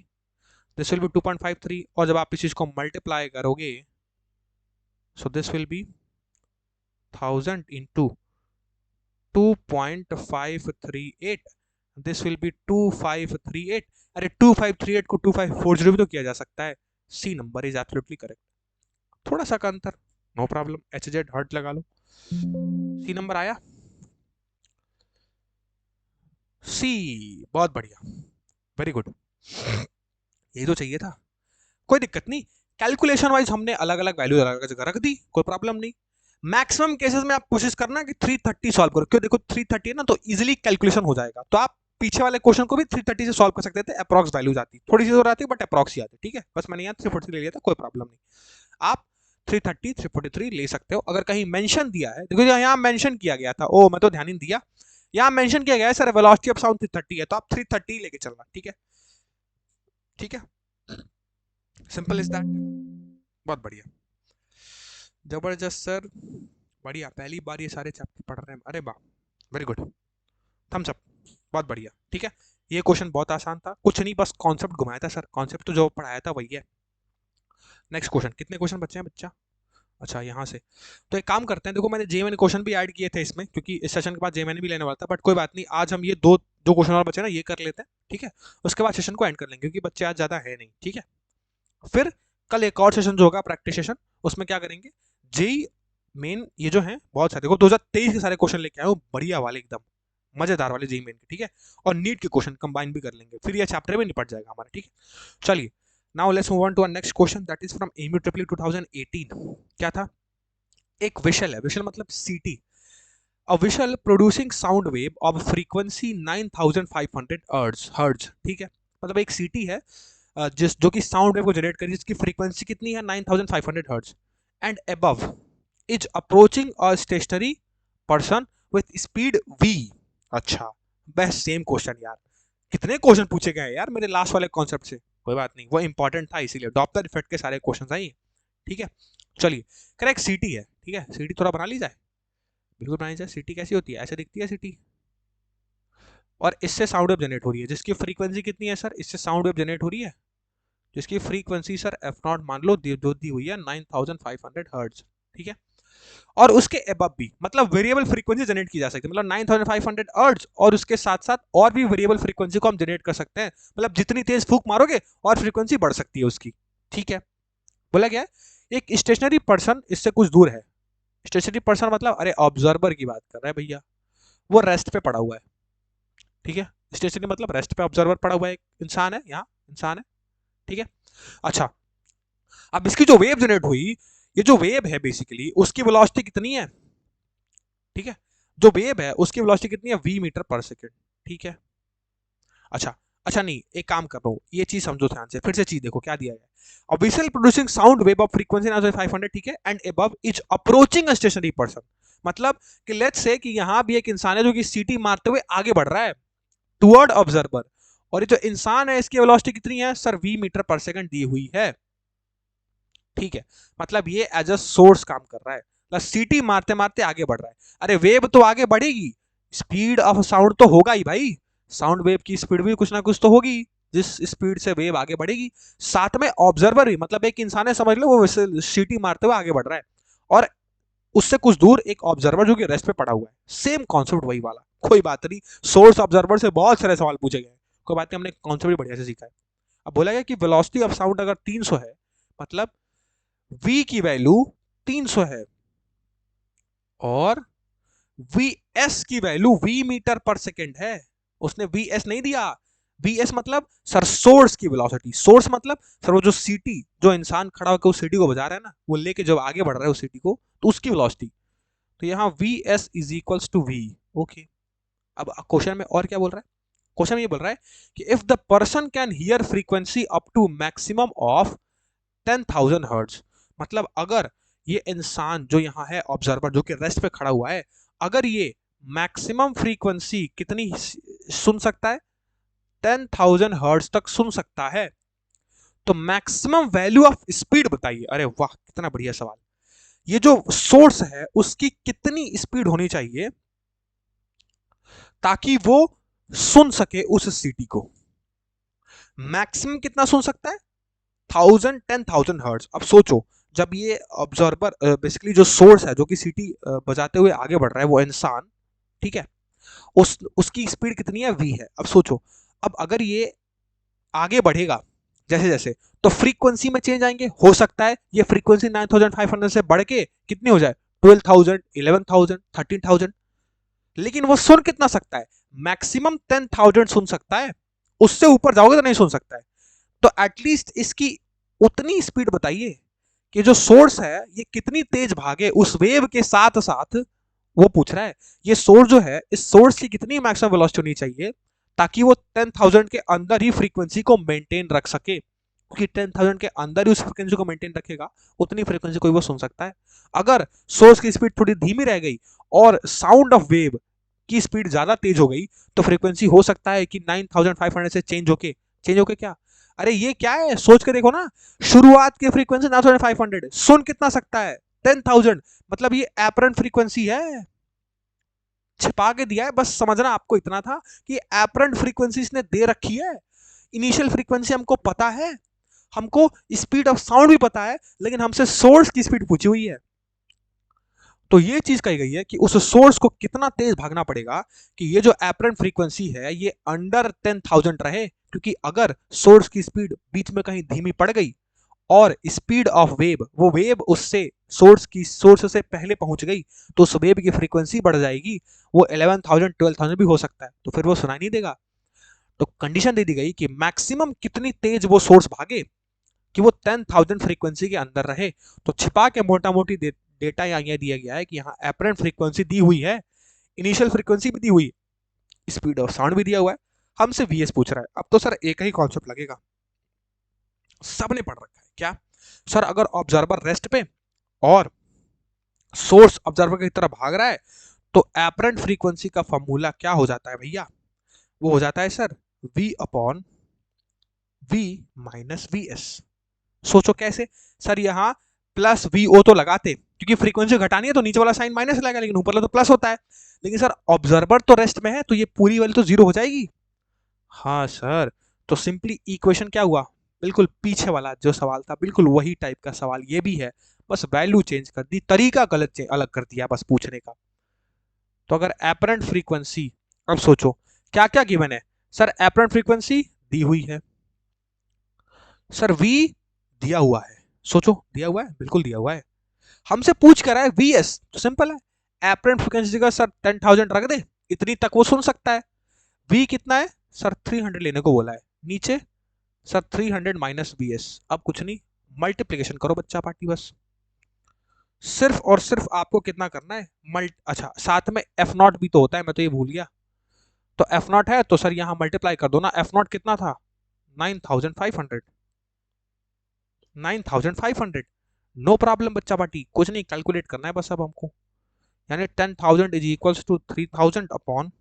[SPEAKER 1] this will B 2.53, और जब आप इस चीज को मल्टीप्लाई करोगे, सो this will B 1000 into 2.538, this will B 2538। अरे 2538 को 2540 भी तो किया जा सकता है। C number is absolutely correct, थोड़ा सा का अंतर, no problem, H Z hertz लगा लो, सी नंबर आया, सी, बहुत बढ़िया, वेरी गुड, यही तो चाहिए था। कोई दिक्कत नहीं, कैलकुलेशन वाइज हमने अलग अलग वैल्यू अलग जगह रख दी, कोई प्रॉब्लम नहीं। मैक्सिमम केसेस में आप कोशिश करना कि 330 सॉल्व करो, क्यों देखो 330 है ना तो इजीली कैलकुलेशन हो जाएगा, तो आप पीछे वाले क्वेश्चन को भी 330 से सॉल्व कर सकते थे, अप्रॉक्स वैल्यूज आती, थोड़ी सी आती बट अप्रॉक्स ही आती। ठीक है, बस मैंने यहाँ 340 ले लिया था, कोई प्रॉब्लम नहीं, आप 330 343 ले सकते हो। अगर कहीं मेंशन दिया है, देखो यहाँ मेंशन किया गया था, ओ मैं तो ध्यान ही नहीं दिया, यहाँ मेंशन किया गया है सर वेलोसिटी ऑफ साउंड 330 है, तो आप 330 लेके चलना। ठीक है, ठीक है, सिंपल इज दैट, बहुत बढ़िया, जबरदस्त सर, बढ़िया, पहली बार ये सारे चैप्टर पढ़ रहे हैं, अरे वाह, वेरी गुड, थम्स अप, बहुत बढ़िया। ठीक है, ये क्वेश्चन बहुत आसान था, कुछ नहीं बस कॉन्सेप्ट घुमाया था सर, कॉन्सेप्ट तो जो पढ़ाया था वही है। नेक्स्ट क्वेश्चन, कितने क्वेश्चन बचे हैं बच्चा? अच्छा यहाँ से, तो एक काम करते हैं, देखो मैंने जेएमएन क्वेश्चन भी ऐड किए थे इसमें, क्योंकि इस सेशन के बाद जेएमएन भी लेने वाला था, बट कोई बात नहीं, आज हम ये दो जो क्वेश्चन और बचे ना ये कर लेते हैं। ठीक है, उसके बाद सेशन को एंड कर लेंगे, क्योंकि बच्चे आज ज़्यादा है नहीं। ठीक है, फिर कल एक और सेशन जो होगा प्रैक्टिस सेशन, उसमें क्या करेंगे, जेई मेन ये जो है बहुत सारे, देखो 2023 के सारे क्वेश्चन लेके आए हो, बढ़िया वाले एकदम मजेदार वाले जेई मेन के। ठीक है, और नीट के क्वेश्चन कंबाइन भी कर लेंगे, फिर ये चैप्टर में निपट जाएगा हमारा। ठीक है, चलिए now let's move on to our next question, that is from MU triple 2018। क्या था, एक विशल है, विशल मतलब सीटी, a whistle producing sound wave of frequency 9500 hertz. ठीक है, मतलब एक सीटी है जिस जो कि साउंड वेव को जनरेट करी, जिसकी फ्रीक्वेंसी कितनी है 9500 hertz, and above is approaching a stationary person with speed v. अच्छा, बस सेम क्वेश्चन यार, कितने क्वेश्चन पूछे गए यार मेरे लास्ट वाले कॉन्सेप्ट से, कोई बात नहीं, वो इंपॉर्टेंट था इसीलिए, डॉपलर इफेक्ट के सारे क्वेश्चन आए। ठीक है, चलिए करेक्ट सीटी है। ठीक है, सीटी थोड़ा बना ली जाए, बिल्कुल बनाई जाए। सीटी कैसी होती है, ऐसे दिखती है सीटी, और इससे साउंड वेव जनरेट हो रही है, जिसकी फ्रीक्वेंसी कितनी है सर, इससे साउंड वेव जनरेट हो रही है, जिसकी फ्रीक्वेंसी सर एफ नॉट मान लो जो दी हुई है 9500 हर्ट्ज। ठीक है, और उसके अबव भी, मतलब वेरिएबल फ्रीक्वेंसी जनरेट की जा सकती है, मतलब 9500 हर्ट्ज, और उसके साथ साथ और भी वेरिएबल फ्रीक्वेंसी को हम जनरेट कर सकते हैं, मतलब जितनी तेज फूंक मारोगे और फ्रीक्वेंसी बढ़ सकती है उसकी। ठीक है, बोला गया है एक स्टेशनरी पर्सन इससे कुछ दूर है, स्टेशनरी पर्सन मतलब अरे ऑब्जर्वर की बात कर रहा है भैया, वो रेस्ट पे पड़ा हुआ है। ठीक है, स्टेशनरी मतलब रेस्ट पे ऑब्जर्वर पड़ा हुआ है, एक इंसान है, यहाँ इंसान है। ठीक है, अच्छा अब इसकी जो वेव जनरेट हुई, ये जो वेव है बेसिकली उसकी वेलोसिटी कितनी है, ठीक है, जो वेव है उसकी वेलोसिटी कितनी है, वी मीटर पर सेकंड। ठीक है, अच्छा अच्छा नहीं, एक काम कर रहा हूँ, ये चीज समझो ध्यान से, फिर से चीज देखो क्या दिया गया, obviously producing sound wave of frequency 500, ठीक है, and above is approaching a stationary person, मतलब कि लेट्स से कि यहां भी एक इंसान है जो कि सीटी मारते हुए आगे बढ़ रहा है टुवर्ड ऑब्जर्वर, और ये जो इंसान है इसकी वेलोसिटी कितनी है सर, वी मीटर पर सेकंड दी हुई है। ठीक है, मतलब ये एज अ सोर्स काम कर रहा है, मतलब सीटी मारते मारते आगे बढ़ रहा है। अरे वेव तो आगे बढ़ेगी, स्पीड ऑफ साउंड तो होगा ही भाई, साउंड वेव की स्पीड भी कुछ ना कुछ तो होगी, जिस स्पीड से वेव आगे बढ़ेगी, साथ में ऑब्जर्वर भी, मतलब एक इंसान है समझ लो, वो सीटी मारते हुए आगे बढ़ रहा है, और उससे कुछ दूर एक ऑब्जर्वर जो कि रेस्ट पे पड़ा हुआ है, सेम कॉन्सेप्ट वही वाला। कोई बात नहीं, सोर्स ऑब्जर्वर से बहुत सारे सवाल पूछे गए, कोई बात नहीं, हमने कॉन्सेप्ट भी बढ़िया से सीखा है। अब बोला गया कि वेलोसिटी ऑफ साउंड अगर 300 है, मतलब v की वैल्यू 300 है और vs की वैल्यू v मीटर पर सेकेंड है। उसने vs नहीं दिया, vs मतलब सर सोर्स की वेलोसिटी, सोर्स मतलब सर वो जो सीटी, जो इंसान खड़ा होकर उस सीटी को बजा रहा है ना, वो लेके जब आगे बढ़ रहा है उस सीटी को, तो उसकी वेलोसिटी। तो यहाँ vs is equals to v। Okay, अब क्वेश्चन में और क्या बोल रहा है, क्वेश्चन में ये बोल रहा है कि if the person can hear frequency up to maximum of 10,000 hertz, मतलब अगर ये इंसान जो यहाँ है ऑब्जर्वर जो कि रेस्ट पे खड़ा हुआ है, अगर ये मैक्सिमम फ्रीक्वेंसी कितनी सुन सकता है, 10,000 हर्ट्ज तक सुन सकता है, तो मैक्सिमम वैल्यू ऑफ स्पीड बताइए। अरे वाह, कितना बढ़िया सवाल। ये जो सोर्स है उसकी कितनी स्पीड होनी चाहिए ताकि वो सुन सके उस सीटी को। मैक्सिमम कितना सुन सकता है, 1000 हर्ट्ज। अब सोचो, जब ये ऑब्जर्वर बेसिकली जो सोर्स है जो कि सीटी बजाते हुए आगे बढ़ रहा है, वो इंसान, ठीक है, उसकी स्पीड कितनी है, v है। अब सोचो, अब अगर ये आगे बढ़ेगा जैसे जैसे, तो फ्रीक्वेंसी में चेंज आएंगे, हो सकता है ये फ्रीक्वेंसी 9500 से बढ़ के कितनी हो जाए, 12,000, 11,000, 13,000। लेकिन वो सुन कितना सकता है, मैक्सिमम 10,000 सुन सकता है, उससे ऊपर जाओगे तो नहीं सुन सकता है। तो एटलीस्ट इसकी उतनी स्पीड बताइए कि जो सोर्स है ये कितनी तेज भागे उस वेव के साथ साथ, वो पूछ रहा है। ये सोर्स जो है, इस सोर्स की कितनी मैक्सिमम वेलोसिटी होनी चाहिए ताकि वो 10,000 के अंदर ही फ्रीक्वेंसी को मेंटेन रख सके, क्योंकि 10,000 के अंदर ही उस फ्रीक्वेंसी को मेंटेन रखेगा, उतनी फ्रीक्वेंसी कोई वो सुन सकता है। अगर सोर्स की स्पीड थोड़ी धीमी रह गई और साउंड ऑफ वेव की स्पीड ज्यादा तेज हो गई, तो फ्रीक्वेंसी हो सकता है कि 9,500 से चेंज होके क्या, अरे ये क्या है, सोच के देखो ना, शुरुआत की फ्रीक्वेंसी 9,500, सुन कितना सकता है, 10,000, मतलब ये एपरेंट फ्रीक्वेंसी है, छिपा के दिया है, बस समझना आपको इतना था कि एपरेंट फ्रीक्वेंसी इसने दे रखी है। इनिशियल फ्रीक्वेंसी हमको पता है, हमको स्पीड ऑफ साउंड भी पता है, लेकिन हमसे सोर्स की स्पीड पूछी हुई है। तो ये चीज कही गई है कि उस सोर्स को कितना तेज भागना पड़ेगा कि ये जो एपरेंट फ्रीक्वेंसी है ये अंडर 10,000 रहे, क्योंकि अगर सोर्स की स्पीड बीच में कहीं धीमी पड़ गई और स्पीड ऑफ वेव, वो वेव उससे सोर्स से पहले पहुंच गई, तो उस वेव की फ्रीक्वेंसी बढ़ जाएगी, वो 11,000 12,000 भी हो सकता है, तो फिर वो सुनाई नहीं देगा। तो कंडीशन दे दी गई कि मैक्सिमम कितनी तेज वो सोर्स भागे कि वो 10,000 फ्रीक्वेंसी के अंदर रहे। तो छिपा के मोटा मोटी डेटा यहाँ दिया गया है कि यहाँ एपरेंट फ्रीक्वेंसी दी हुई है, इनिशियल फ्रीक्वेंसी भी दी हुई, स्पीड ऑफ साउंड भी दिया हुआ है, हमसे वीएस पूछ रहा है। अब तो सर एक ही कॉन्सेप्ट लगेगा, सबने पढ़ रखा है क्या, सर अगर ऑब्जर्वर रेस्ट पे और सोर्स ऑब्जर्वर की तरफ भाग रहा है, तो एपरेंट फ्रीक्वेंसी का फॉर्मूला क्या हो जाता है भैया, वो हो जाता है sir v upon v minus v S. सोचो कैसे, सर यहाँ प्लस वी ओ तो लगाते, क्योंकि फ्रीक्वेंसी घटानी है तो नीचे वाला साइन माइनस लगेगा, लेकिन ऊपर वाला तो प्लस होता है। लेकिन सर ऑब्जर्वर तो रेस्ट में है, तो ये पूरी वैल्यू तो जीरो हो जाएगी। हाँ सर, तो सिंपली इक्वेशन क्या हुआ, बिल्कुल पीछे वाला जो सवाल था बिल्कुल वही टाइप का सवाल ये भी है, बस वैल्यू चेंज कर दी, तरीका गलत अलग कर दिया बस पूछने का। तो अगर एपरेंट फ्रीक्वेंसी, अब सोचो क्या क्या गिवन है, सर एपरेंट फ्रीक्वेंसी दी हुई है, सर v दिया हुआ है, सोचो दिया हुआ है, बिल्कुल दिया हुआ है, हमसे पूछ कर है vs, तो सिंपल है, एपरेंट फ्रीक्वेंसी का सर 10,000 रख दे, इतनी तक वो सुन सकता है। v कितना है, सर 300 लेने को बोला है, नीचे सर 300 माइनस vs, अब कुछ नहीं, मल्टीप्लीकेशन करो बच्चा पार्टी, बस सिर्फ और सिर्फ आपको कितना करना है, अच्छा साथ में एफ नॉट भी तो होता है, मैं तो ये भूल गया, तो एफ नॉट है तो सर यहाँ मल्टीप्लाई कर दो ना, एफ नॉट कितना था, 9,500, 9,500, नो प्रॉब्लम बच्चा पार्टी, कुछ नहीं कैलकुलेट करना है बस अब हमको, यानी 10,000 is equals to 3,000 upon,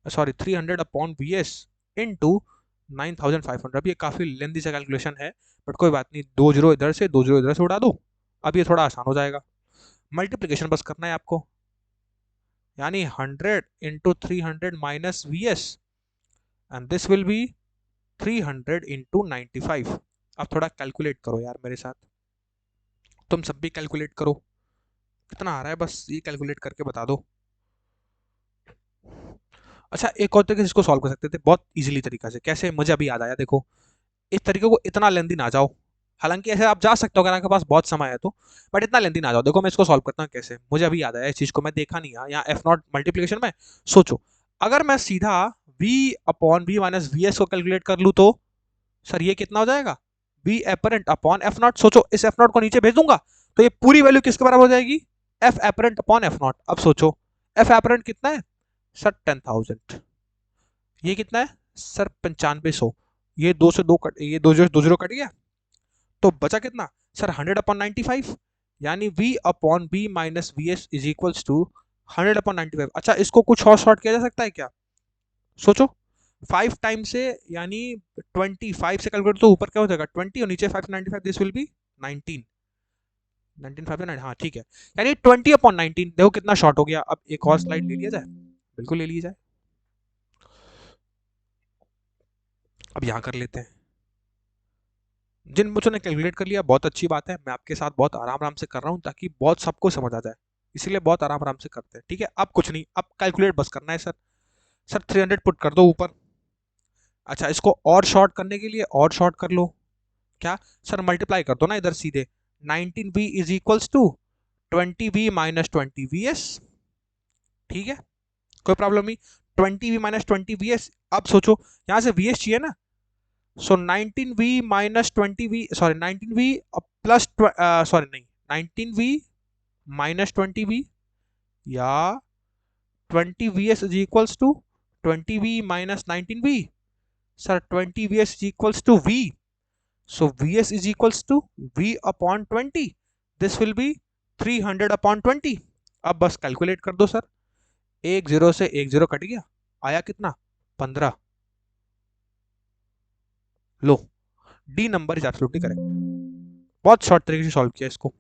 [SPEAKER 1] sorry 300 upon v s into 9,500। अब ये काफी लेंदी सा कैलकुलेशन है, बट कोई बात नहीं, दो जीरो इधर से दो जीरो इधर से उड़ा दो, अब ये थोड़ा आसान हो जाएगा, मल्टीप्लीकेशन बस करना है आपको, यानी 100 into 300 minus v S, and this will B 300 into 95। अब थोड़ा कैलकुलेट करो यार मेरे साथ, तुम सब भी कैलकुलेट करो, कितना आ रहा है बस ये कैलकुलेट करके बता दो। अच्छा, एक और तरीके से इसको सॉल्व कर सकते थे बहुत इजीली तरीका से। कैसे? मुझे अभी याद आया, देखो इस तरीके को इतना लेंदी ना जाओ, हालांकि ऐसे आप जा सकते हो अगर आपके पास बहुत समय है तो, बट इतना लेंदी ना जाओ। देखो मैं इसको सॉल्व करता हूँ कैसे, मुझे अभी याद आया इस चीज को, मैं देखा नहीं यहाँ एफ नॉट मल्टीप्लीकेशन में। सोचो, अगर मैं सीधा v upon v minus v S को कैलकुलेट कर लूँ तो सर ये कितना हो जाएगा, v apparent upon F not. सोचो इस एफ नॉट को नीचे भेज दूंगा तो ये पूरी वैल्यू किसके बराबर हो जाएगी, F apparent upon F not. अब सोचो एफ एपरेंट कितना है सर, 10,000। ये कितना है सर, 9500। ये दो से दो कट, ये दो जीरो कट गया, तो बचा कितना सर, 100/95, यानी v upon b minus v s is equals to 100/95। अच्छा, इसको कुछ और शॉर्ट किया जा सकता है क्या? सोचो, 5 टाइम से यानी 25 से कैलकुलेट तो ऊपर क्या हो जाएगा 20 और नीचे 595, दिस विल बी 19। 19 हाँ ठीक है, यानी 20/19। देखो कितना शॉर्ट हो गया। अब एक और स्लाइड ले लिया जाए, बिल्कुल ले लिया जाए। अब यहाँ कर लेते हैं। जिन बच्चों ने कैलकुलेट कर लिया बहुत अच्छी बात है, मैं आपके साथ बहुत आराम आराम से कर रहा हूँ ताकि बहुत सबको समझ आ जाए, इसीलिए बहुत आराम आराम से करते हैं। ठीक है, अब कुछ नहीं, अब कैलकुलेट बस करना है सर। सर 300 पुट कर दो ऊपर। अच्छा, इसको और शॉर्ट करने के लिए और शॉर्ट कर लो। क्या सर, मल्टीप्लाई कर दो ना इधर सीधे। 19v is equals to 20v minus 20vs। ठीक है, कोई प्रॉब्लम नहीं। 20v minus 20vs। अब सोचो यहाँ से vs चाहिए ना, so 19v minus 20v, sorry 19v plus, sorry नहीं, 19v माइनस 20v या 20vs is equals to 20v minus 19v। Sir 20vs is equals to v, so vs is equals to v upon 20, this will be 300/20। अब बस calculate कर दो sir, एक zero से एक zero cut गया, आया कितना 15। लो, D number is absolutely correct. बहुत शॉर्ट तरीके से सॉल्व किया इसको,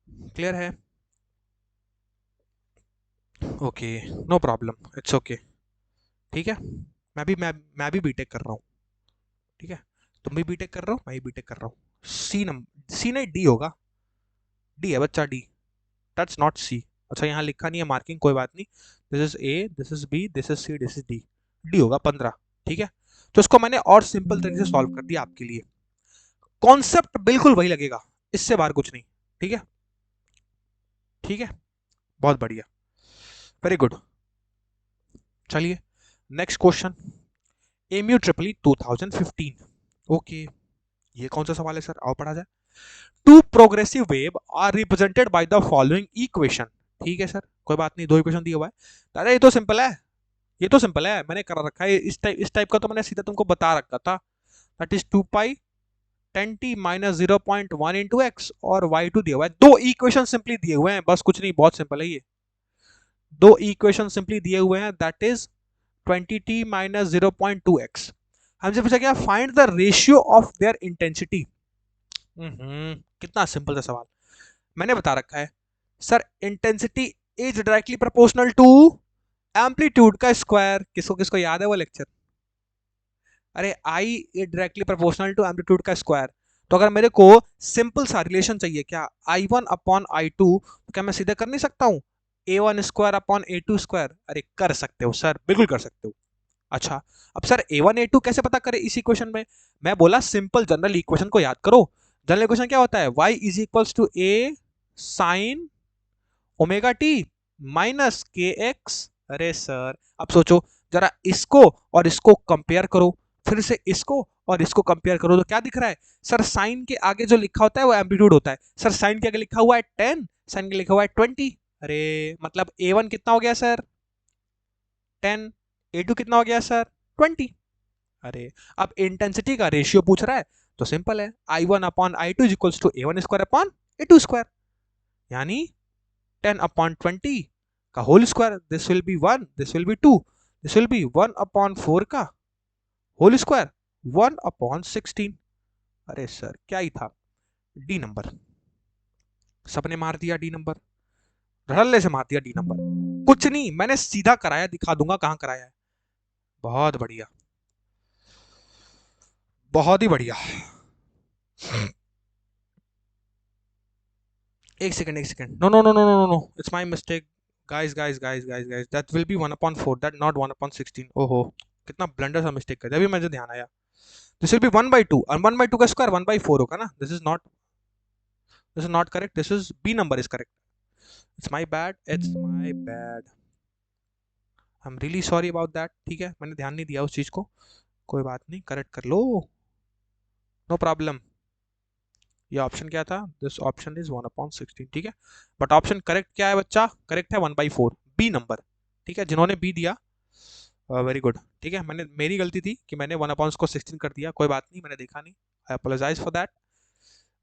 [SPEAKER 1] क्लियर है? Okay, no problem, it's okay. ठीक है, मैं भी बीटेक कर रहा हूँ। ठीक है, तुम भी बीटेक कर रहे हो, मैं भी बीटेक कर रहा हूँ। सी नंबर, सी नहीं डी होगा, डी है बच्चा, डी, दैट्स नॉट सी। अच्छा, यहाँ लिखा नहीं है मार्किंग, कोई बात नहीं। This is A, this is B, this is C, this is D. D होगा 15। ठीक है, तो इसको मैंने और सिंपल तरीके से सॉल्व कर दिया आपके लिए। कॉन्सेप्ट बिल्कुल वही लगेगा, इससे बाहर कुछ नहीं। ठीक है, ठीक है, बहुत बढ़िया, वेरी गुड। चलिए next question, AMU triple 2015। Okay, ये कौन सा सवाल है सर, आओ पढ़ा जाए। Two progressive wave are represented by the following equation. ठीक है सर, कोई बात नहीं, दो इक्वेशन दिया हुआ है। दादा ये तो सिंपल है, ये तो सिंपल है, मैंने कर रखा है इस टाइप का तो मैंने सीधा तुमको बता रखा था। That is 2 pi 10t minus 0.1 into x, और y2 दिया हुआ है। दो इक्वेशन सिंपली दिए हुए हैं, बस कुछ नहीं, बहुत सिंपल है ये। दो इक्वेशन सिंपली दिए हुए हैं, that is 20t minus 0.2x। हमसे पूछा क्या, find the ratio of their intensity. कितना सिंपल सा सवाल, मैंने बता रखा है sir, intensity is directly proportional to amplitude का स्क्वायर। किसको किसको याद है वो लेक्चर? अरे I is directly proportional to amplitude का स्क्वायर। तो अगर मेरे को सिंपल सा रिलेशन चाहिए, क्या I1 अपॉन I2, तो क्या मैं सीधे कर नहीं सकता हूँ A1 square upon A2 square? अरे कर सकते हो सर, बिल्कुल कर सकते हो। अच्छा, अब सर A1 A2 कैसे पता करें इस इक्वेशन में? मैं बोला सिंपल जनरल इक्वेशन को याद करो। जनरल इक्वेशन क्या होता है, y is equals to a sine omega t minus k x. अरे सर अब सोचो जरा, इसको और इसको कंपेयर करो, फिर से इसको और इसको कंपेयर करो, तो क्या दिख रहा है सर, साइन के आगे जो लिखा होता है वो एम्पलीट्यूड होता है। सर साइन के आगे लिखा हुआ है 10, साइन के लिखा हुआ है 20। अरे मतलब A1 कितना हो गया सर, 10, A2 कितना हो गया सर, 20। अरे अब इंटेंसिटी का रेशियो पूछ रहा है, तो सिंपल है, I1/I2 is equals to A1 square upon A2 square, यानी 10/20 का whole square. This will be 1, this will be 2, this will be 1/4 का होल स्क्वायर, 1/16। अरे सर क्या ही था, डी नंबर। सबने मार दिया डी नंबर, धड़ल्ले से मार दिया डी नंबर। कुछ नहीं, मैंने सीधा कराया, दिखा दूंगा कहां कराया है। बहुत बढ़िया, बहुत ही बढ़िया। एक सेकंड, एक second, no no no no no no, it's my mistake. Guys that will be 1/4, that not 1/16। ओहो, कितना ब्लंडर सा मिस्टेक कर दिया, अभी मुझे ध्यान आया। दिस विल बी 1/2, और 1/2 का स्क्वायर 1/4 होगा ना। This is not correct, this is B number is correct. It's my bad, it's my bad, I am really sorry about that. ठीक है, मैंने ध्यान नहीं दिया उस चीज को, कोई बात नहीं, करेक्ट कर लो, नो प्रॉब्लम। ये ऑप्शन क्या था? This option is 1/16। ठीक है, बट ऑप्शन करेक्ट क्या है बच्चा? करेक्ट है 1/4, बी नंबर। ठीक है, जिन्होंने बी दिया, वेरी गुड। ठीक है, मैंने, मेरी गलती थी कि मैंने 1/16 कर दिया, कोई बात नहीं, मैंने देखा नहीं, आई अपोलोजाइज फॉर दैट।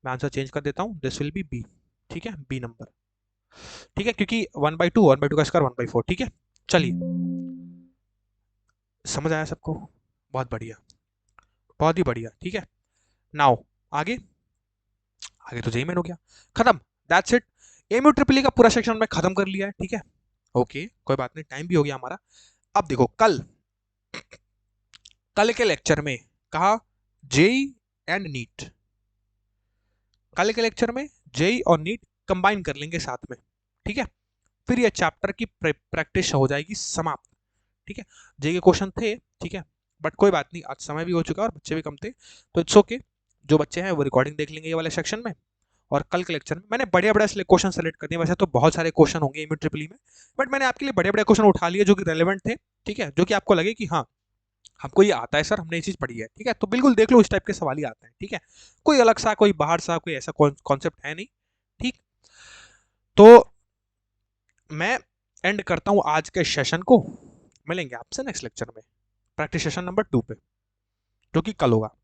[SPEAKER 1] मैं आंसर चेंज कर देता हूँ, दिस विल बी बी। ठीक है, बी नंबर। ठीक है, क्योंकि 1/2 का स्क्वायर 1/4। ठीक है, चलिए, समझ आया सबको? बहुत बढ़िया, बहुत ही बढ़िया। ठीक है, नाउ आगे, आगे तो जेई मेन हो गया, खत्म, दैट्स इट। एमयू ट्रिपल ई का पूरा सेक्शन मैं खत्म कर लिया है। ठीक है, ओके, कोई बात नहीं, टाइम भी हो गया हमारा। अब देखो, कल कल के लेक्चर में कहा जेई एंड नीट, कल के लेक्चर में जेई और नीट कंबाइन कर लेंगे साथ में। ठीक है, फिर ये चैप्टर की प्रैक्टिस हो जाएगी समाप्त। ठीक है, जेई के क्वेश्चन थे, ठीक है, बट कोई बात नहीं, आज समय भी हो चुका है और बच्चे भी कम थे, तो इट्स ओके। जो बच्चे हैं वो रिकॉर्डिंग देख लेंगे ये वाले सेक्शन में, और कल के लेक्चर में मैंने बड़े बड़े क्वेश्चन सेलेक्ट कर दिए। वैसे तो बहुत सारे क्वेश्चन होंगे एमयू ट्रिपल ई में, बट मैंने आपके लिए बड़े बड़े क्वेश्चन उठा लिए जो कि रेलेवेंट थे। ठीक है, जो कि आपको लगे कि हाँ, हमको ये आता है सर, हमने ये चीज पढ़ी है। ठीक है, तो बिल्कुल देख लो, इस टाइप के सवाल ही आते हैं। ठीक है, कोई अलग सा, कोई बाहर सा, कोई ऐसा कॉन्सेप्ट है नहीं। ठीक, तो मैं एंड करता हूं आज के सेशन को, मिलेंगे आपसे नेक्स्ट लेक्चर में, प्रैक्टिस सेशन नंबर 2 पे, जो कि कल होगा।